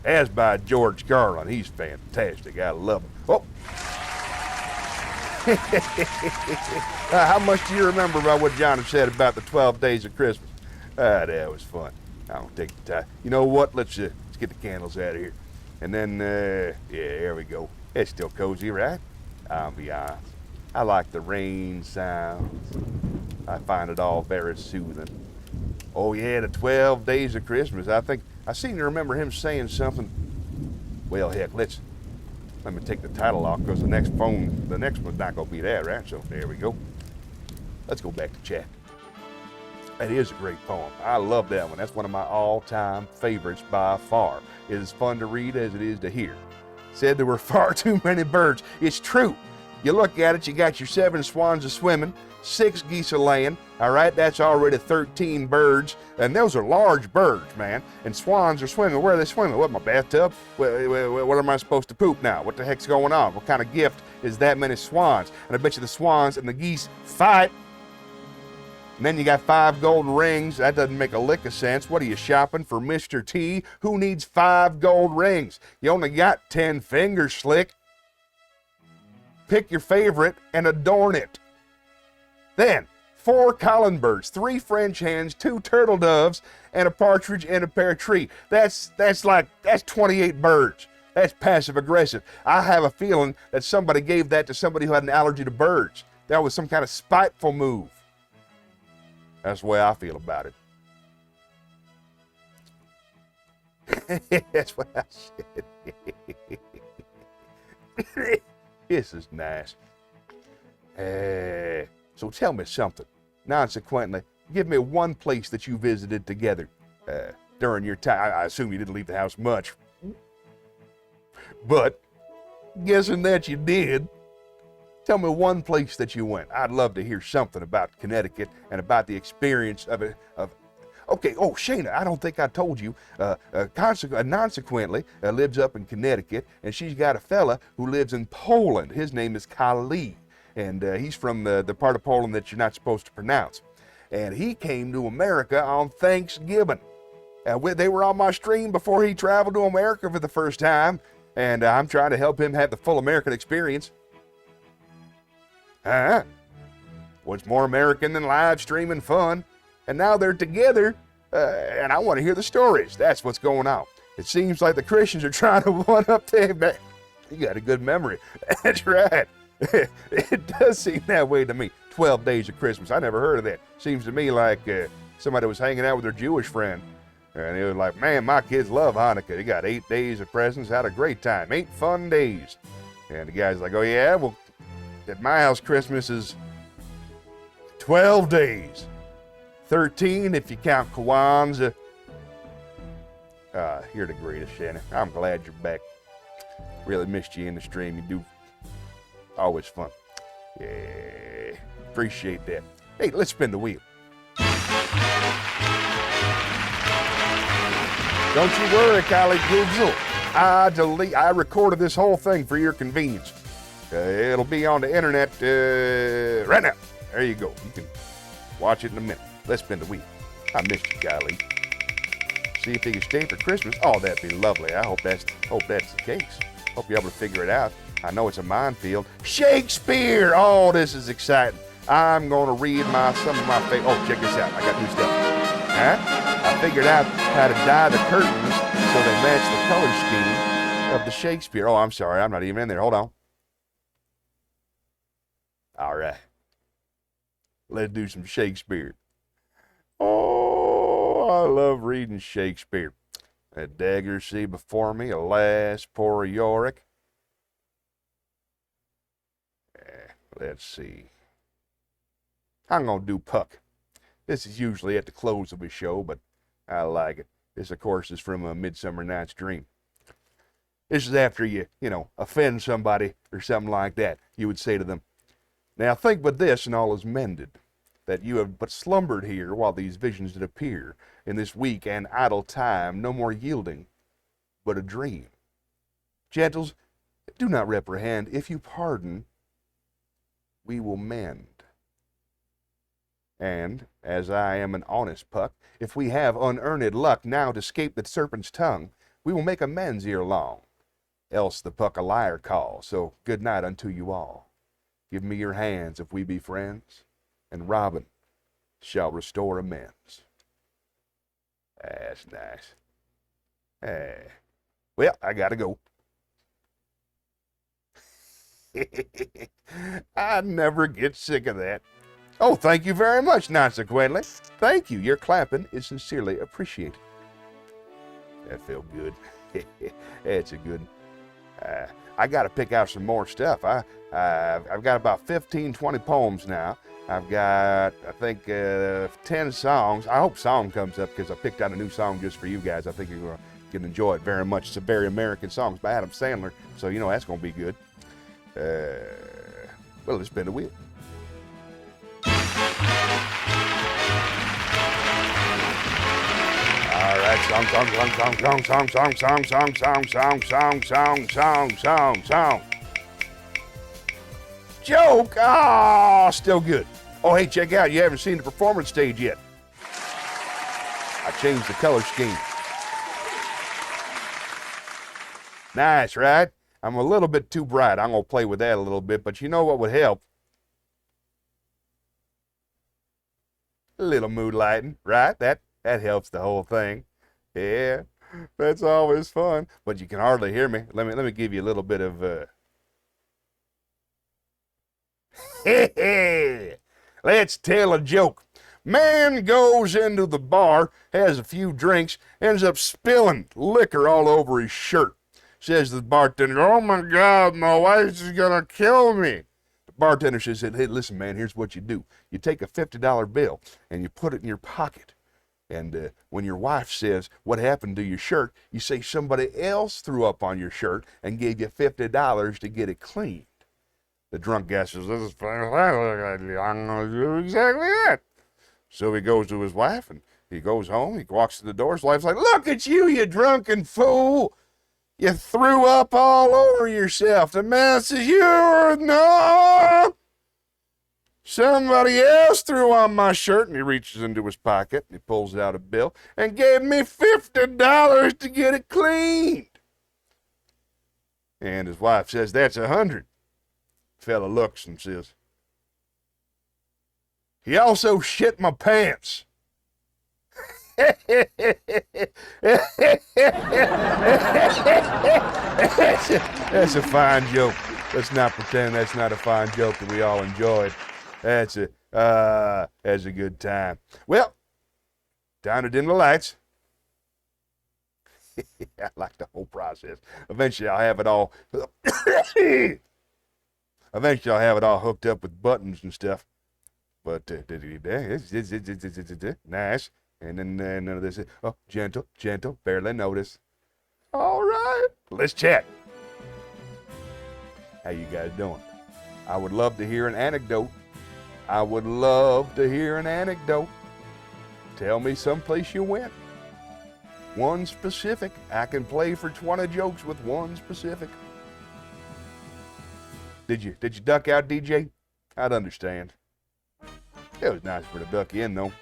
As by George Carlin. He's fantastic. I love him. Oh. How much do you remember about what Johnny said about the 12 days of Christmas? That was fun. I don't take the time. You know what? Let's get the candles out of here. And then, yeah, there we go. It's still cozy, right? Ambiance. I like the rain sounds. I find it all very soothing. Oh yeah, the 12 days of Christmas. I seem to remember him saying something. Well, heck, let me take the title off because the next one's not gonna be that, right? So there we go. Let's go back to chat. That is a great poem. I love that one. That's one of my all-time favorites by far. It is fun to read as it is to hear. Said there were far too many birds. It's true. You look at it, you got your 7 swans a swimming, 6 geese a laying, all right? That's already 13 birds, and those are large birds, man. And swans are swimming. Where are they swimming? What, my bathtub? What am I supposed to poop now? What the heck's going on? What kind of gift is that many swans? And I bet you the swans and the geese fight. And then you got 5 golden rings. That doesn't make a lick of sense. What are you shopping for, Mr. T? Who needs 5 gold rings? You only got 10 fingers, slick. Pick your favorite and adorn it. Then, 4 collen birds, 3 French hens, 2 turtle doves, and a partridge in a pear tree. That's 28 birds. That's passive aggressive. I have a feeling that somebody gave that to somebody who had an allergy to birds. That was some kind of spiteful move. That's the way I feel about it. That's what I said. This is nice. So tell me something. Consequently, give me one place that you visited together during your time. I assume you didn't leave the house much. But, guessing that you did, tell me one place that you went. I'd love to hear something about Connecticut and about the experience of it. Okay, oh, Shayna, I don't think I told you. Consequently, lives up in Connecticut, and she's got a fella who lives in Poland. His name is Kali, and he's from the part of Poland that you're not supposed to pronounce. And he came to America on Thanksgiving. They were on my stream before he traveled to America for the first time, and I'm trying to help him have the full American experience. What's more American than live streaming fun? And now they're together, and I want to hear the stories. That's what's going on. It seems like the Christians are trying to one-up them. You got a good memory. That's right. It does seem that way to me. 12 days of Christmas. I never heard of that. Seems to me like somebody was hanging out with their Jewish friend, and it was like, man, my kids love Hanukkah. They got 8 days of presents. Had a great time. 8 fun days. And the guy's like, oh, yeah? Well, at my house, Christmas is 12 days. 13 if you count Kwanzaa. You're the greatest, Shannon. I'm glad you're back. Really missed you in the stream. You do always fun. Yeah, appreciate that. Hey, let's spin the wheel. Don't you worry, Kylie Google. I recorded this whole thing for your convenience. It'll be on the internet right now. There you go. You can watch it in a minute. Let's spin the wheel. I missed you, Kylie. See if he can stay for Christmas. Oh, that'd be lovely. I hope that's the case. Hope you're able to figure it out. I know it's a minefield. Shakespeare! Oh, this is exciting. I'm going to read some of my favorite. Oh, check this out. I got new stuff. I figured out how to dye the curtains so they match the color scheme of the Shakespeare. Oh, I'm sorry. I'm not even in there. Hold on. All right. Let's do some Shakespeare. Oh, I love reading Shakespeare. A dagger see before me, alas, poor Yorick. Let's see. I'm going to do Puck. This is usually at the close of a show, but I like it. This, of course, is from A Midsummer Night's Dream. This is after you offend somebody or something like that. You would say to them, "Now think but this, and all is mended, that you have but slumbered here while these visions did appear, in this weak and idle time, no more yielding, but a dream. Gentles, do not reprehend. If you pardon, we will mend. And, as I am an honest Puck, if we have unearned luck now to scape the serpent's tongue, we will make amends ere long. Else the Puck a liar call, so good night unto you all. Give me your hands if we be friends, and Robin shall restore amends." That's nice. Well, I gotta go. I never get sick of that. Oh, thank you very much, consequently. Thank you. Your clapping is sincerely appreciated. That felt good. That's a good one. I got to pick out some more stuff. I've got about 15, 20 poems now. I've got, I think, 10 songs. I hope song comes up because I picked out a new song just for you guys. I think you're going to enjoy it very much. It's a very American song. It's by Adam Sandler, so you know that's going to be good. Well, let's spin the wheel. All right, song. Joke! Ah, still good. Oh, hey, check out. You haven't seen the performance stage yet. I changed the color scheme. Nice, right? I'm a little bit too bright. I'm going to play with that a little bit, but you know what would help? A little mood lighting, right? That helps the whole thing. Yeah, that's always fun. But you can hardly hear me. Let me give you a little bit of Let's tell a joke. Man goes into the bar, has a few drinks, ends up spilling liquor all over his shirt. Says to the bartender, "Oh my God, my wife is gonna kill me." The bartender says, "Hey, listen, man, here's what you do. You take a $50 bill and you put it in your pocket. And when your wife says, 'What happened to your shirt?' you say somebody else threw up on your shirt and gave you $50 to get it cleaned." The drunk guy says, "This is funny. I'm going to do exactly that." So he goes to his wife and he goes home. He walks to the door. His wife's like, "Look at you, you drunken fool. You threw up all over yourself." The man says, "No. Somebody else threw on my shirt." And he reaches into his pocket and he pulls out a bill and gave me $50 to get it cleaned. And his wife says, "That's $100. Fella looks and says, "He also shit my pants." That's a fine joke. Let's not pretend that's not a fine joke that we all enjoyed. That's a good time. Well, time to dim the lights. I like the whole process. Eventually I'll have it all hooked up with buttons and stuff. But nice. And then none of this. Oh, gentle, barely notice. All right, let's chat. How you guys doing? I would love to hear an anecdote. Tell me someplace you went. One specific. I can play for 20 jokes with one specific. Did you duck out, DJ? I'd understand. It was nice for the duck in, though.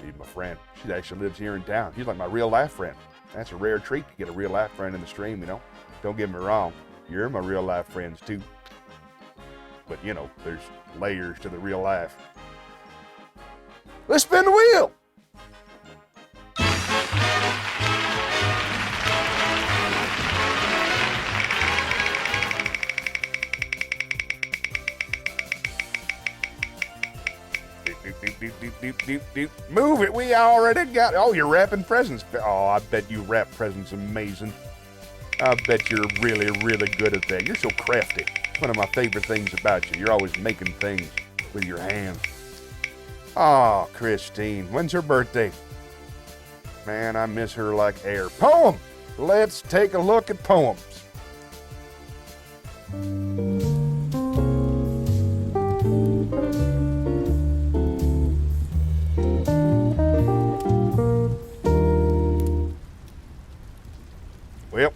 Need my friend. She actually lives here in town. She's like my real life friend. That's a rare treat to get a real life friend in the stream, you know. Don't get me wrong. You're my real life friends too. But you know, there's layers to the real life. Let's spin the wheel. Move it. We already got. Oh, you're wrapping presents. Oh, I bet you wrap presents amazing. I bet you're really, really good at that. You're so crafty. One of my favorite things about you. You're always making things with your hands. Oh, Christine, when's her birthday? Man, I miss her like air. Poem! Let's take a look at poems. Well,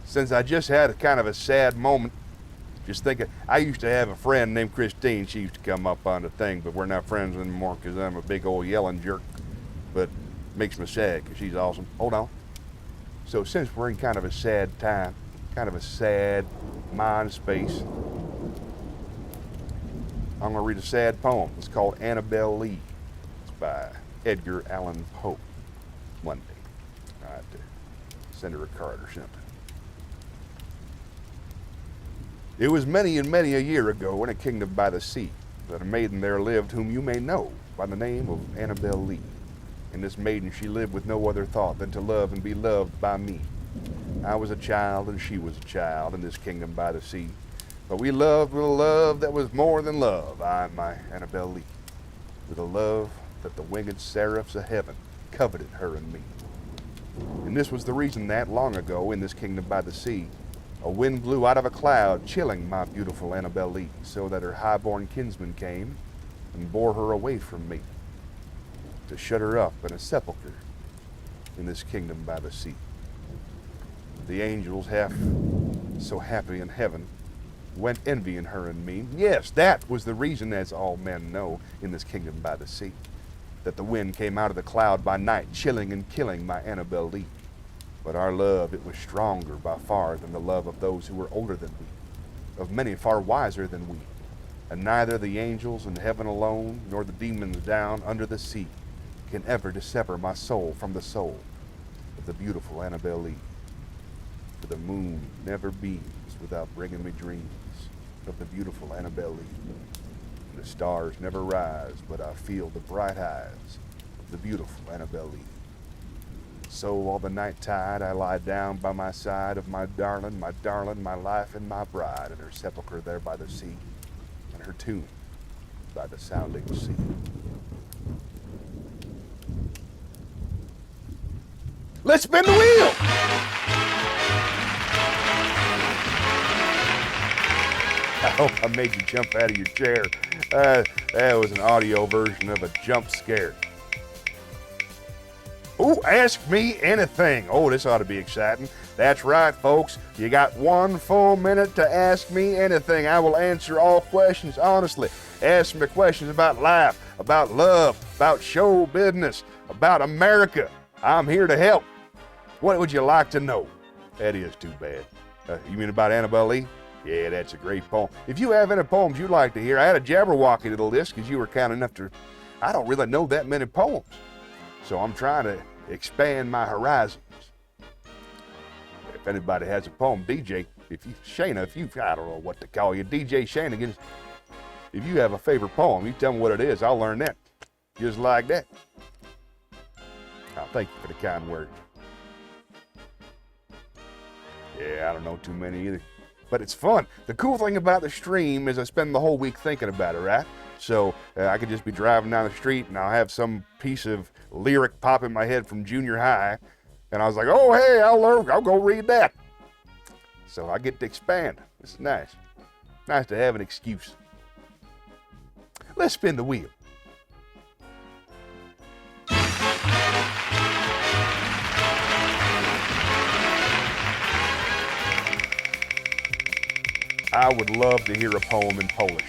since I just had a kind of a sad moment, just thinking, I used to have a friend named Christine. She used to come up on the thing, but we're not friends anymore because I'm a big old yelling jerk. But makes me sad because she's awesome. Hold on. So since we're in kind of a sad time, kind of a sad mind space, I'm going to read a sad poem. It's called Annabel Lee. It's by Edgar Allan Poe. Monday. I have to send her a card or something. It was many and many a year ago in a kingdom by the sea that a maiden there lived whom you may know by the name of Annabel Lee. And this maiden, she lived with no other thought than to love and be loved by me. I was a child and she was a child in this kingdom by the sea. But we loved with a love that was more than love, I and my Annabel Lee. With a love that the winged seraphs of heaven coveted her and me. And this was the reason that, long ago, in this kingdom by the sea, a wind blew out of a cloud, chilling my beautiful Annabel Lee, so that her high-born kinsman came and bore her away from me, to shut her up in a sepulchre in this kingdom by the sea. The angels, half so happy in heaven, went envying her and me. Yes, that was the reason, as all men know, in this kingdom by the sea, that the wind came out of the cloud by night, chilling and killing my Annabel Lee. But our love, it was stronger by far than the love of those who were older than we, of many far wiser than we. And neither the angels in heaven alone, nor the demons down under the sea, can ever dissever my soul from the soul of the beautiful Annabel Lee. For the moon never beams without bringing me dreams of the beautiful Annabel Lee. And the stars never rise, but I feel the bright eyes of the beautiful Annabel Lee. So all the night tide I lie down by my side of my darling, my life and my bride, and her sepulchre there by the sea, and her tomb by the sounding sea. Let's spin the wheel! I hope I made you jump out of your chair. That was an audio version of a jump scare. Ooh, ask me anything. Oh, this ought to be exciting. That's right, folks. You got 1 full minute to ask me anything. I will answer all questions honestly. Ask me questions about life, about love, about show business, about America. I'm here to help. What would you like to know? That is too bad. You mean about Annabel Lee? Yeah, that's a great poem. If you have any poems you'd like to hear, I had a Jabberwocky little list because you were kind enough to... I don't really know that many poems. So I'm trying to expand my horizons. If anybody has a poem, DJ, I don't know what to call you, DJ Shanigans, if you have a favorite poem, you tell me what it is, I'll learn that. Just like that. Thank you for the kind words. Yeah, I don't know too many either. But it's fun. The cool thing about the stream is I spend the whole week thinking about it, right? So I could just be driving down the street and I'll have some piece of lyric pop in my head from junior high. And I was like, oh, hey, I'll go read that. So I get to expand. It's nice. Nice to have an excuse. Let's spin the wheel. I would love to hear a poem in Polish.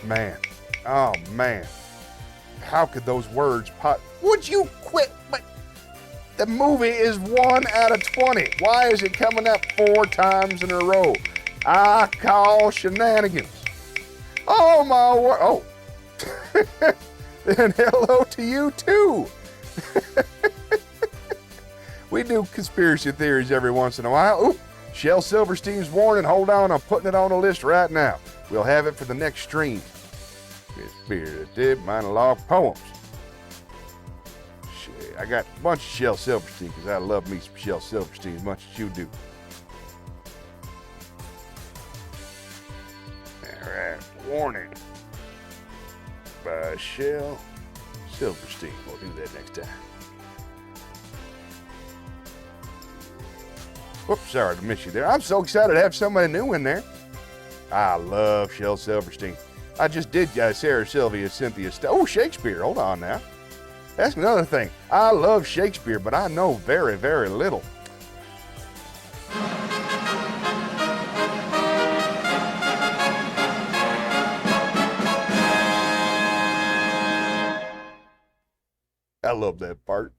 Man, oh man, how could those words pop? Would you quit? But the movie is 1 out of 20. Why is it coming up 4 times in a row? I call shenanigans. Oh my word! Oh, and hello to you too. We do conspiracy theories every once in a while. Ooh. Shel Silverstein's warning, hold on, I'm putting it on the list right now. We'll have it for the next stream. Spirited monologue poems. Shit, I got a bunch of Shel Silverstein because I love me some Shel Silverstein as much as you do. Warning by Shel Silverstein. We'll do that next time. Whoops, sorry to miss you there. I'm so excited to have somebody new in there. I love Shel Silverstein. I just did Sarah Sylvia Cynthia Oh, Shakespeare. Hold on now. That's another thing. I love Shakespeare, but I know very, very little. I love that part.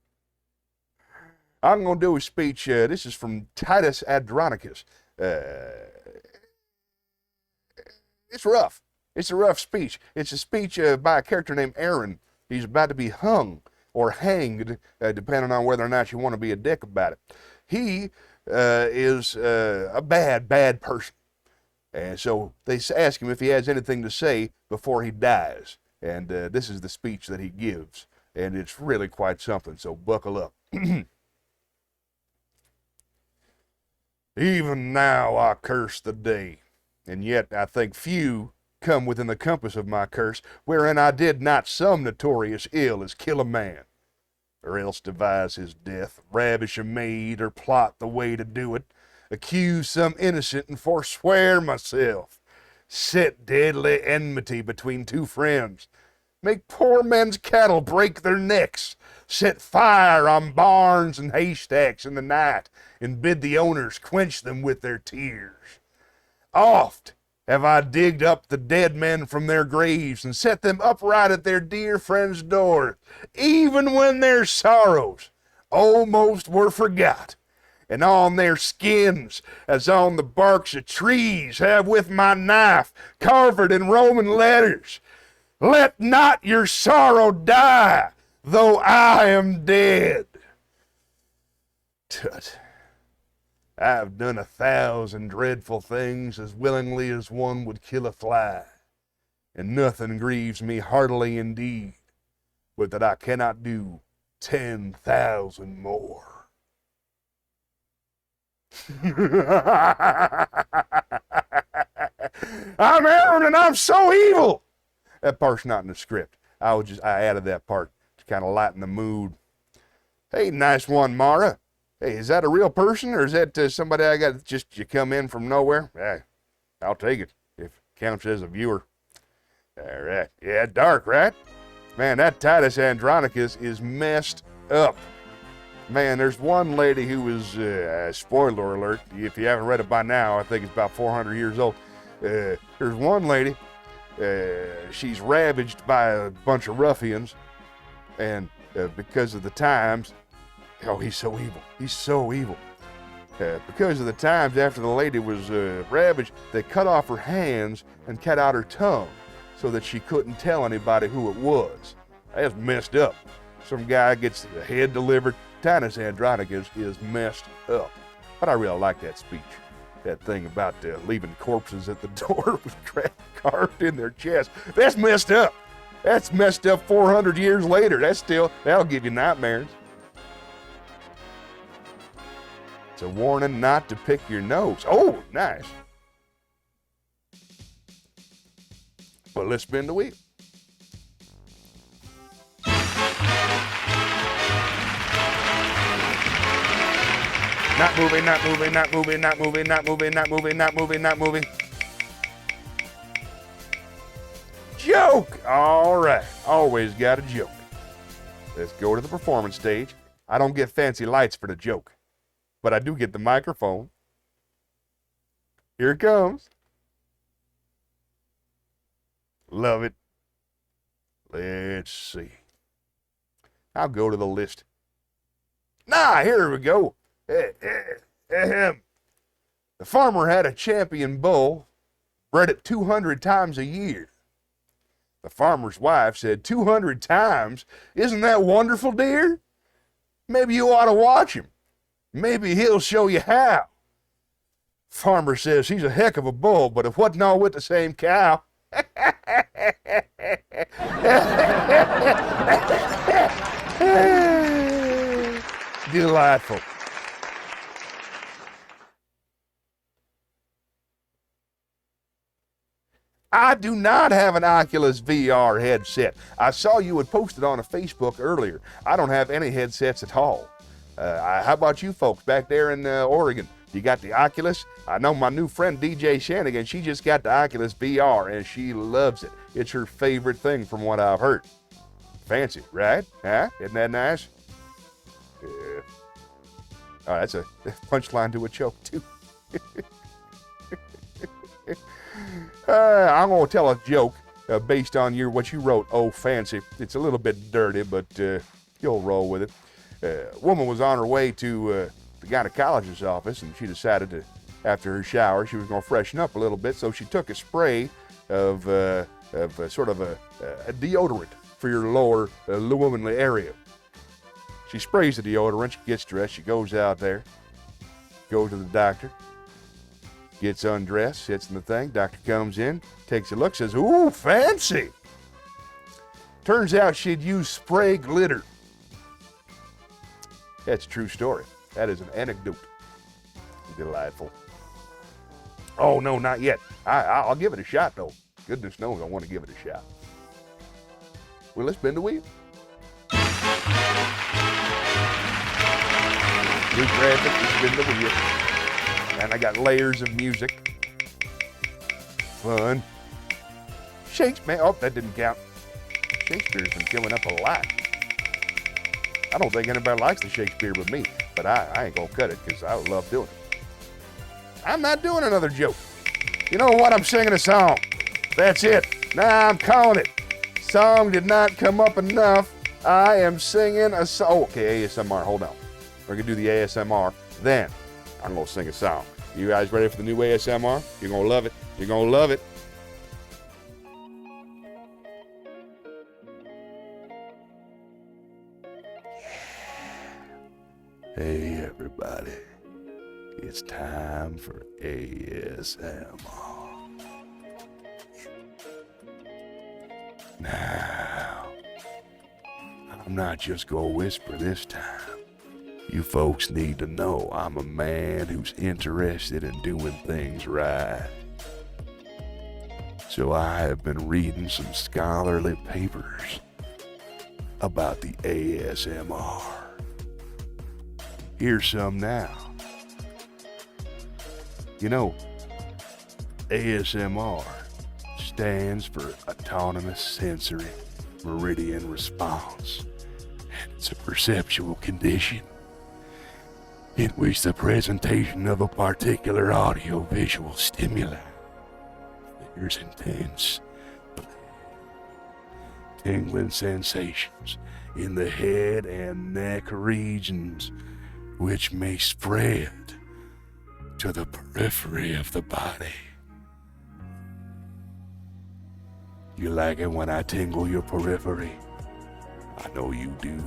I'm going to do a speech. This is from Titus Andronicus. It's rough. It's a rough speech. It's a speech by a character named Aaron. He's about to be hung or hanged, depending on whether or not you want to be a dick about it. He is a bad, bad person. And so they ask him if he has anything to say before he dies. And this is the speech that he gives. And it's really quite something, so buckle up. Even now I curse the day, and yet I think few come within the compass of my curse, wherein I did not some notorious ill as kill a man, or else devise his death, ravish a maid, or plot the way to do it, accuse some innocent and forswear myself, set deadly enmity between two friends, make poor men's cattle break their necks, set fire on barns and haystacks in the night, and bid the owners quench them with their tears. Oft have I digged up the dead men from their graves and set them upright at their dear friends' doors, even when their sorrows almost were forgot, and on their skins, as on the barks of trees, have with my knife carved in Roman letters, let not your sorrow die, though I am dead. Tut. I have done 1,000 dreadful things as willingly as one would kill a fly, and nothing grieves me heartily indeed, but that I cannot do 10,000 more. I'm Aaron and I'm so evil. That part's not in the script. I added that part to kind of lighten the mood. Hey, nice one, Mara. Hey, is that a real person, or is that somebody I got just you come in from nowhere? Hey, I'll take it if it counts as a viewer. All right. Yeah, dark, right? Man, that Titus Andronicus is messed up. Man, there's one lady who was, spoiler alert, if you haven't read it by now, I think it's about 400 years old. There's one lady, she's ravaged by a bunch of ruffians, and because of the times, oh, he's so evil. He's so evil. Because of the times after the lady was ravaged, they cut off her hands and cut out her tongue so that she couldn't tell anybody who it was. That's messed up. Some guy gets the head delivered. Titus Andronicus is messed up. But I really like that speech. That thing about leaving corpses at the door with carved in their chest. That's messed up. That's messed up 400 years later. That'll give you nightmares. It's a warning not to pick your nose. Oh, nice. Well, let's spin the wheel. Not moving, not moving, not moving, not moving, not moving, not moving, not moving, not moving. Joke! All right, always got a joke. Let's go to the performance stage. I don't get fancy lights for the joke, but I do get the microphone. Here it comes. Love it. Let's see. I'll go to the list. Here we go. The farmer had a champion bull, bred it 200 times a year. The farmer's wife said, 200 times? Isn't that wonderful, dear? Maybe you ought to watch him. Maybe he'll show you how. Farmer says, he's a heck of a bull, but it wasn't all with the same cow. Delightful. I do not have an Oculus VR headset. I saw you had posted on a Facebook earlier. I don't have any headsets at all. How about you folks back there in Oregon? You got the Oculus? I know my new friend DJ Shanigan, she just got the Oculus VR and she loves it. It's her favorite thing from what I've heard. Fancy, right? Huh? Isn't that nice? Yeah. Oh, that's a punchline to a joke, too. I'm going to tell a joke based on what you wrote, Oh Fancy. It's a little bit dirty, but you'll roll with it. A woman was on her way to the gynecologist's office, and she decided to, after her shower, she was going to freshen up a little bit, so she took a spray of sort of a deodorant for your lower womanly area. She sprays the deodorant, she gets dressed, she goes out there, goes to the doctor, gets undressed, sits in the thing. Doctor comes in, takes a look, says, ooh, fancy. Turns out she'd used spray glitter. That's a true story. That is an anecdote. Delightful. Oh, no, not yet. I'll give it a shot, though. Goodness knows I want to give it a shot. Well, let's spin the wheel. New graphic, let's spin the wheel. And I got layers of music. Fun. Shakespeare. Oh, that didn't count. Shakespeare's been coming up a lot. I don't think anybody likes the Shakespeare but me, but I ain't gonna cut it because I love doing it. I'm not doing another joke. You know what? I'm singing a song. That's it. Nah, I'm calling it. Song did not come up enough. I am singing a song. Oh, okay, ASMR. Hold on. We're gonna do the ASMR. Then I'm gonna sing a song. You guys ready for the new ASMR? You're gonna love it. You're gonna love it. Hey everybody, it's time for ASMR. Now, I'm not just gonna whisper this time. You folks need to know I'm a man who's interested in doing things right. So I have been reading some scholarly papers about the ASMR. Here's some now. You know, ASMR stands for Autonomous Sensory Meridian Response. It's a perceptual condition in which the presentation of a particular audio-visual stimuli triggers intense, tingling sensations in the head and neck regions, which may spread to the periphery of the body. You like it when I tingle your periphery? I know you do.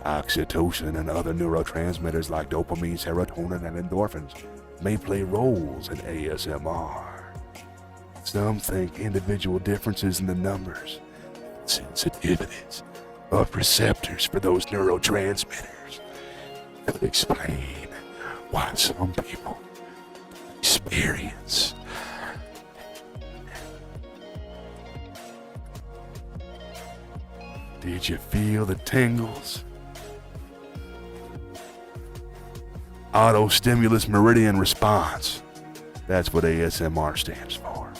Oxytocin and other neurotransmitters like dopamine, serotonin, and endorphins may play roles in ASMR. Some think individual differences in the numbers, sensitivities, of receptors for those neurotransmitters could explain why some people experience Did you feel the tingles? Autostimulus meridian response. That's what ASMR stands for.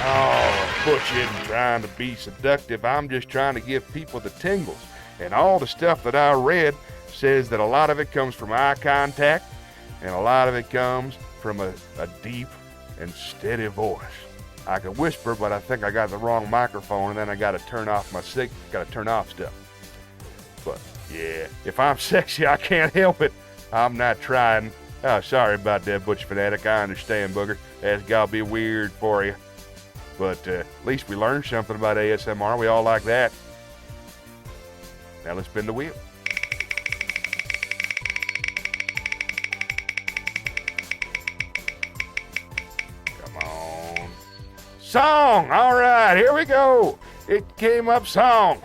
Oh, Butch isn't trying to be seductive. I'm just trying to give people the tingles. And all the stuff that I read says that a lot of it comes from eye contact, and a lot of it comes from a deep and steady voice. I can whisper, but I think I got the wrong microphone, and then I got to turn off stuff. But yeah, if I'm sexy, I can't help it. I'm not trying. Oh, sorry about that, Butch Fanatic. I understand, Booger. That's gotta be weird for you. But at least we learned something about ASMR. We all like that. Now let's spin the wheel. Song! All right, here we go. It came up song.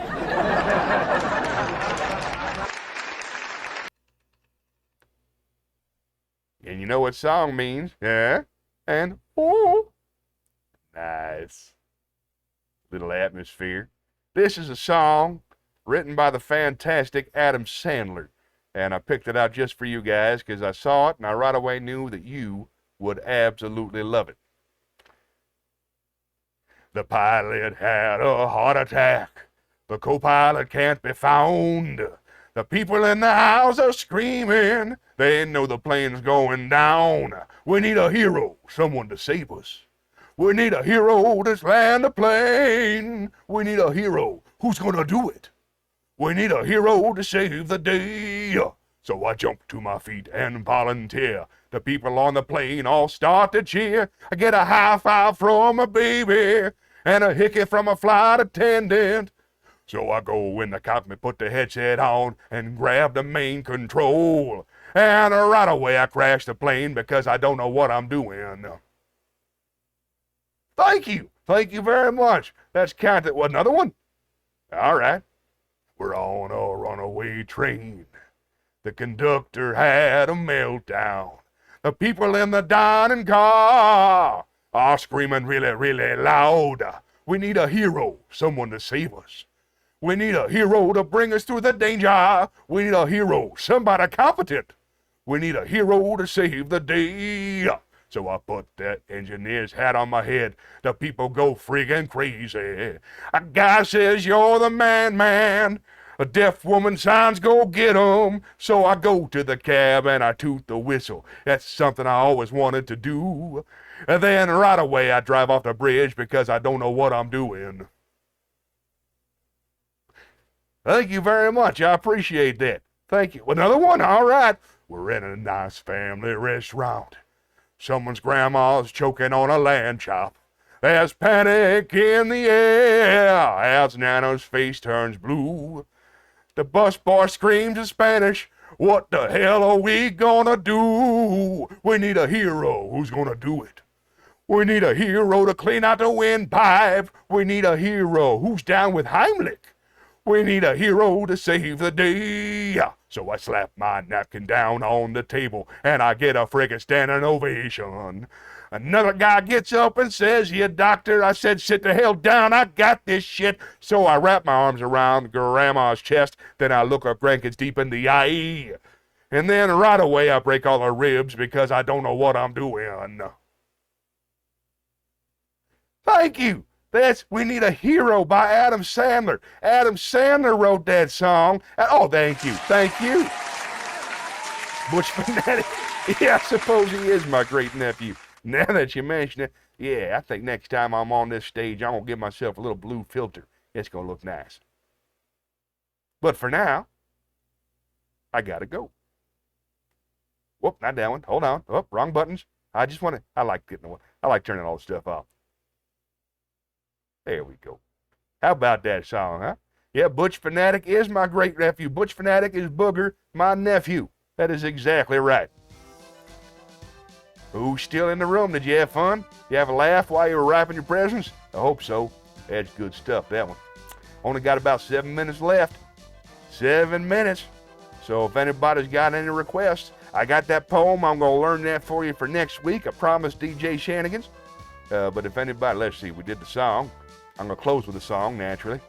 you know what song means, yeah? And, oh, nice. Little atmosphere. This is a song written by the fantastic Adam Sandler. And I picked it out just for you guys because I saw it and I right away knew that you would absolutely love it. The pilot had a heart attack. The co-pilot can't be found. The people in the house are screaming. They know the plane's going down. We need a hero, someone to save us. We need a hero to land the plane. We need a hero. Who's gonna do it? We need a hero to save the day. So I jump to my feet and volunteer. The people on the plane all start to cheer. I get a high five from a baby and a hickey from a flight attendant. So I go in the cockpit, put the headset on, and grab the main control. And right away I crash the plane because I don't know what I'm doing. Thank you. Thank you very much. That's counted. What, another one? All right. We're on a runaway train. The conductor had a meltdown. The people in the dining car are screaming really, really loud. We need a hero, someone to save us. We need a hero to bring us through the danger. We need a hero, somebody competent. We need a hero to save the day. So I put that engineer's hat on my head. The people go freaking crazy. A guy says, you're the man. A deaf woman signs, go get 'em. So I go to the cab and I toot the whistle. That's something I always wanted to do. And then right away I drive off the bridge because I don't know what I'm doing. Thank you very much. I appreciate that. Thank you. Another one? All right. We're in a nice family restaurant. Someone's grandma's choking on a lamb chop. There's panic in the air as Nana's face turns blue. The busboy screams in Spanish, what the hell are we gonna do? We need a hero who's gonna do it. We need a hero to clean out the windpipe. We need a hero who's down with Heimlich. We need a hero to save the day. So I slap my napkin down on the table and I get a friggin' standing ovation. Another guy gets up and says, yeah, doctor. I said, sit the hell down. I got this shit. So I wrap my arms around grandma's chest. Then I look her grandkids deep in the eye. And then right away I break all her ribs because I don't know what I'm doing. Thank you. We Need a Hero by Adam Sandler. Adam Sandler wrote that song. Oh, thank you. Thank you. Butch Fanatic. Yeah, I suppose he is my great nephew. Now that you mention it, yeah, I think next time I'm on this stage, I'm going to give myself a little blue filter. It's going to look nice. But for now, I got to go. Whoop, not that one. Hold on. Oh, wrong buttons. I like turning all the stuff off. There we go. How about that song, huh? Yeah, Butch Fanatic is my great nephew. Butch Fanatic is Booger, my nephew. That is exactly right. Who's still in the room? Did you have fun? You have a laugh while you were wrapping your presents? I hope so. That's good stuff, that one. Only got about 7 minutes left. 7 minutes. So if anybody's got any requests, I got that poem. I'm going to learn that for you for next week. I promised DJ Shanigans. But if anybody, let's see, we did the song. I'm going to close with a song, naturally.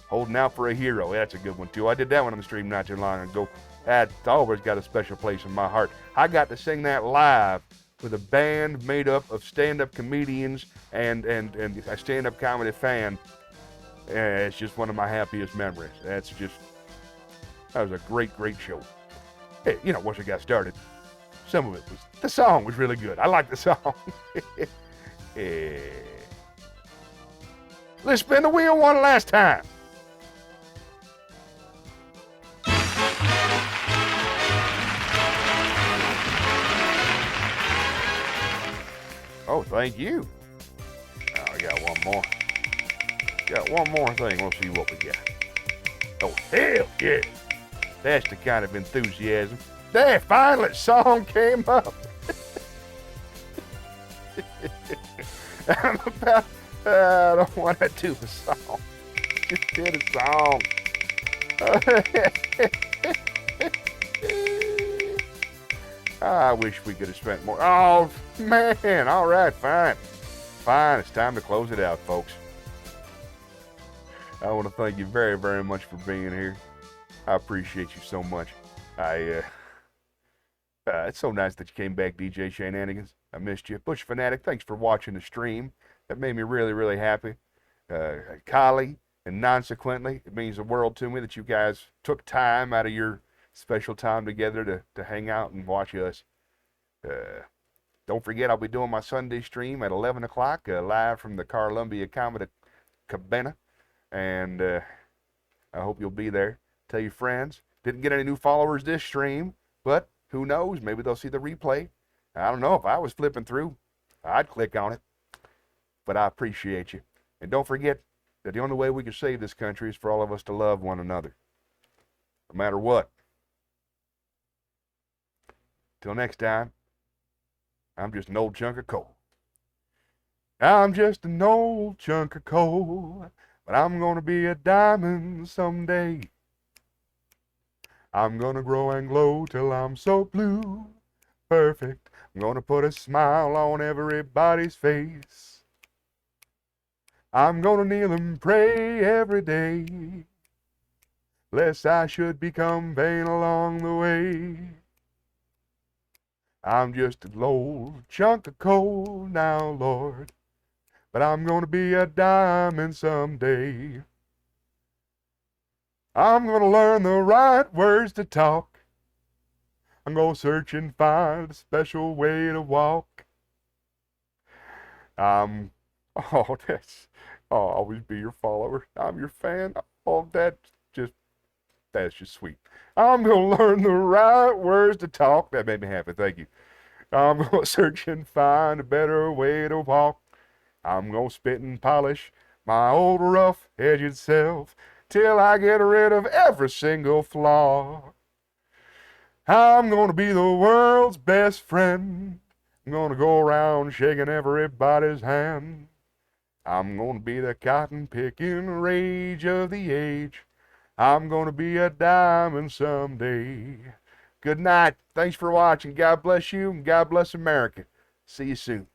Holding Out for a Hero. That's a good one, too. I did that one on the stream not too long ago. That's always got a special place in my heart. I got to sing that live with a band made up of stand-up comedians and a stand-up comedy fan. It's just one of my happiest memories. That was a great, great show. Hey, once it got started, the song was really good. I like the song. Yeah. Let's spin the wheel one last time. Oh, thank you. Oh, I got one more. Got one more thing. We'll see what we got. Oh, hell yeah. That's the kind of enthusiasm. There, finally, song came up. I don't want to do a song. Just did a song. I wish we could have spent more. Oh, man. All right, fine. Fine. It's time to close it out, folks. I want to thank you very, very much for being here. I appreciate you so much. It's so nice that you came back, DJ Shenanigans. I missed you. Bush Fanatic, thanks for watching the stream. That made me really, really happy. Kylie, and consequently, it means the world to me that you guys took time out of your special time together to hang out and watch us. Don't forget, I'll be doing my Sunday stream at 11 o'clock, live from the Carlumbia Comedy Cabana. And I hope you'll be there. Tell your friends. Didn't get any new followers this stream, but who knows? Maybe they'll see the replay. I don't know. If I was flipping through, I'd click on it. But I appreciate you. And don't forget that the only way we can save this country is for all of us to love one another. No matter what. Till next time, I'm just an old chunk of coal. I'm just an old chunk of coal, but I'm gonna be a diamond someday. I'm gonna grow and glow till I'm so blue, perfect. I'm gonna put a smile on everybody's face. I'm gonna kneel and pray every day, lest I should become vain along the way. I'm just an old chunk of coal now, Lord, but I'm gonna be a diamond someday. I'm gonna learn the right words to talk. I'm gonna search and find a special way to walk. I'll always be your follower. I'm your fan. Oh, that's just sweet. I'm gonna learn the right words to talk. That made me happy. Thank you. I'm gonna search and find a better way to walk. I'm gonna spit and polish my old rough-edged self till I get rid of every single flaw. I'm gonna be the world's best friend. I'm gonna go around shaking everybody's hand. I'm gonna be the cotton-picking rage of the age. I'm gonna be a diamond someday. Good night. Thanks for watching. God bless you, and God bless America. See you soon.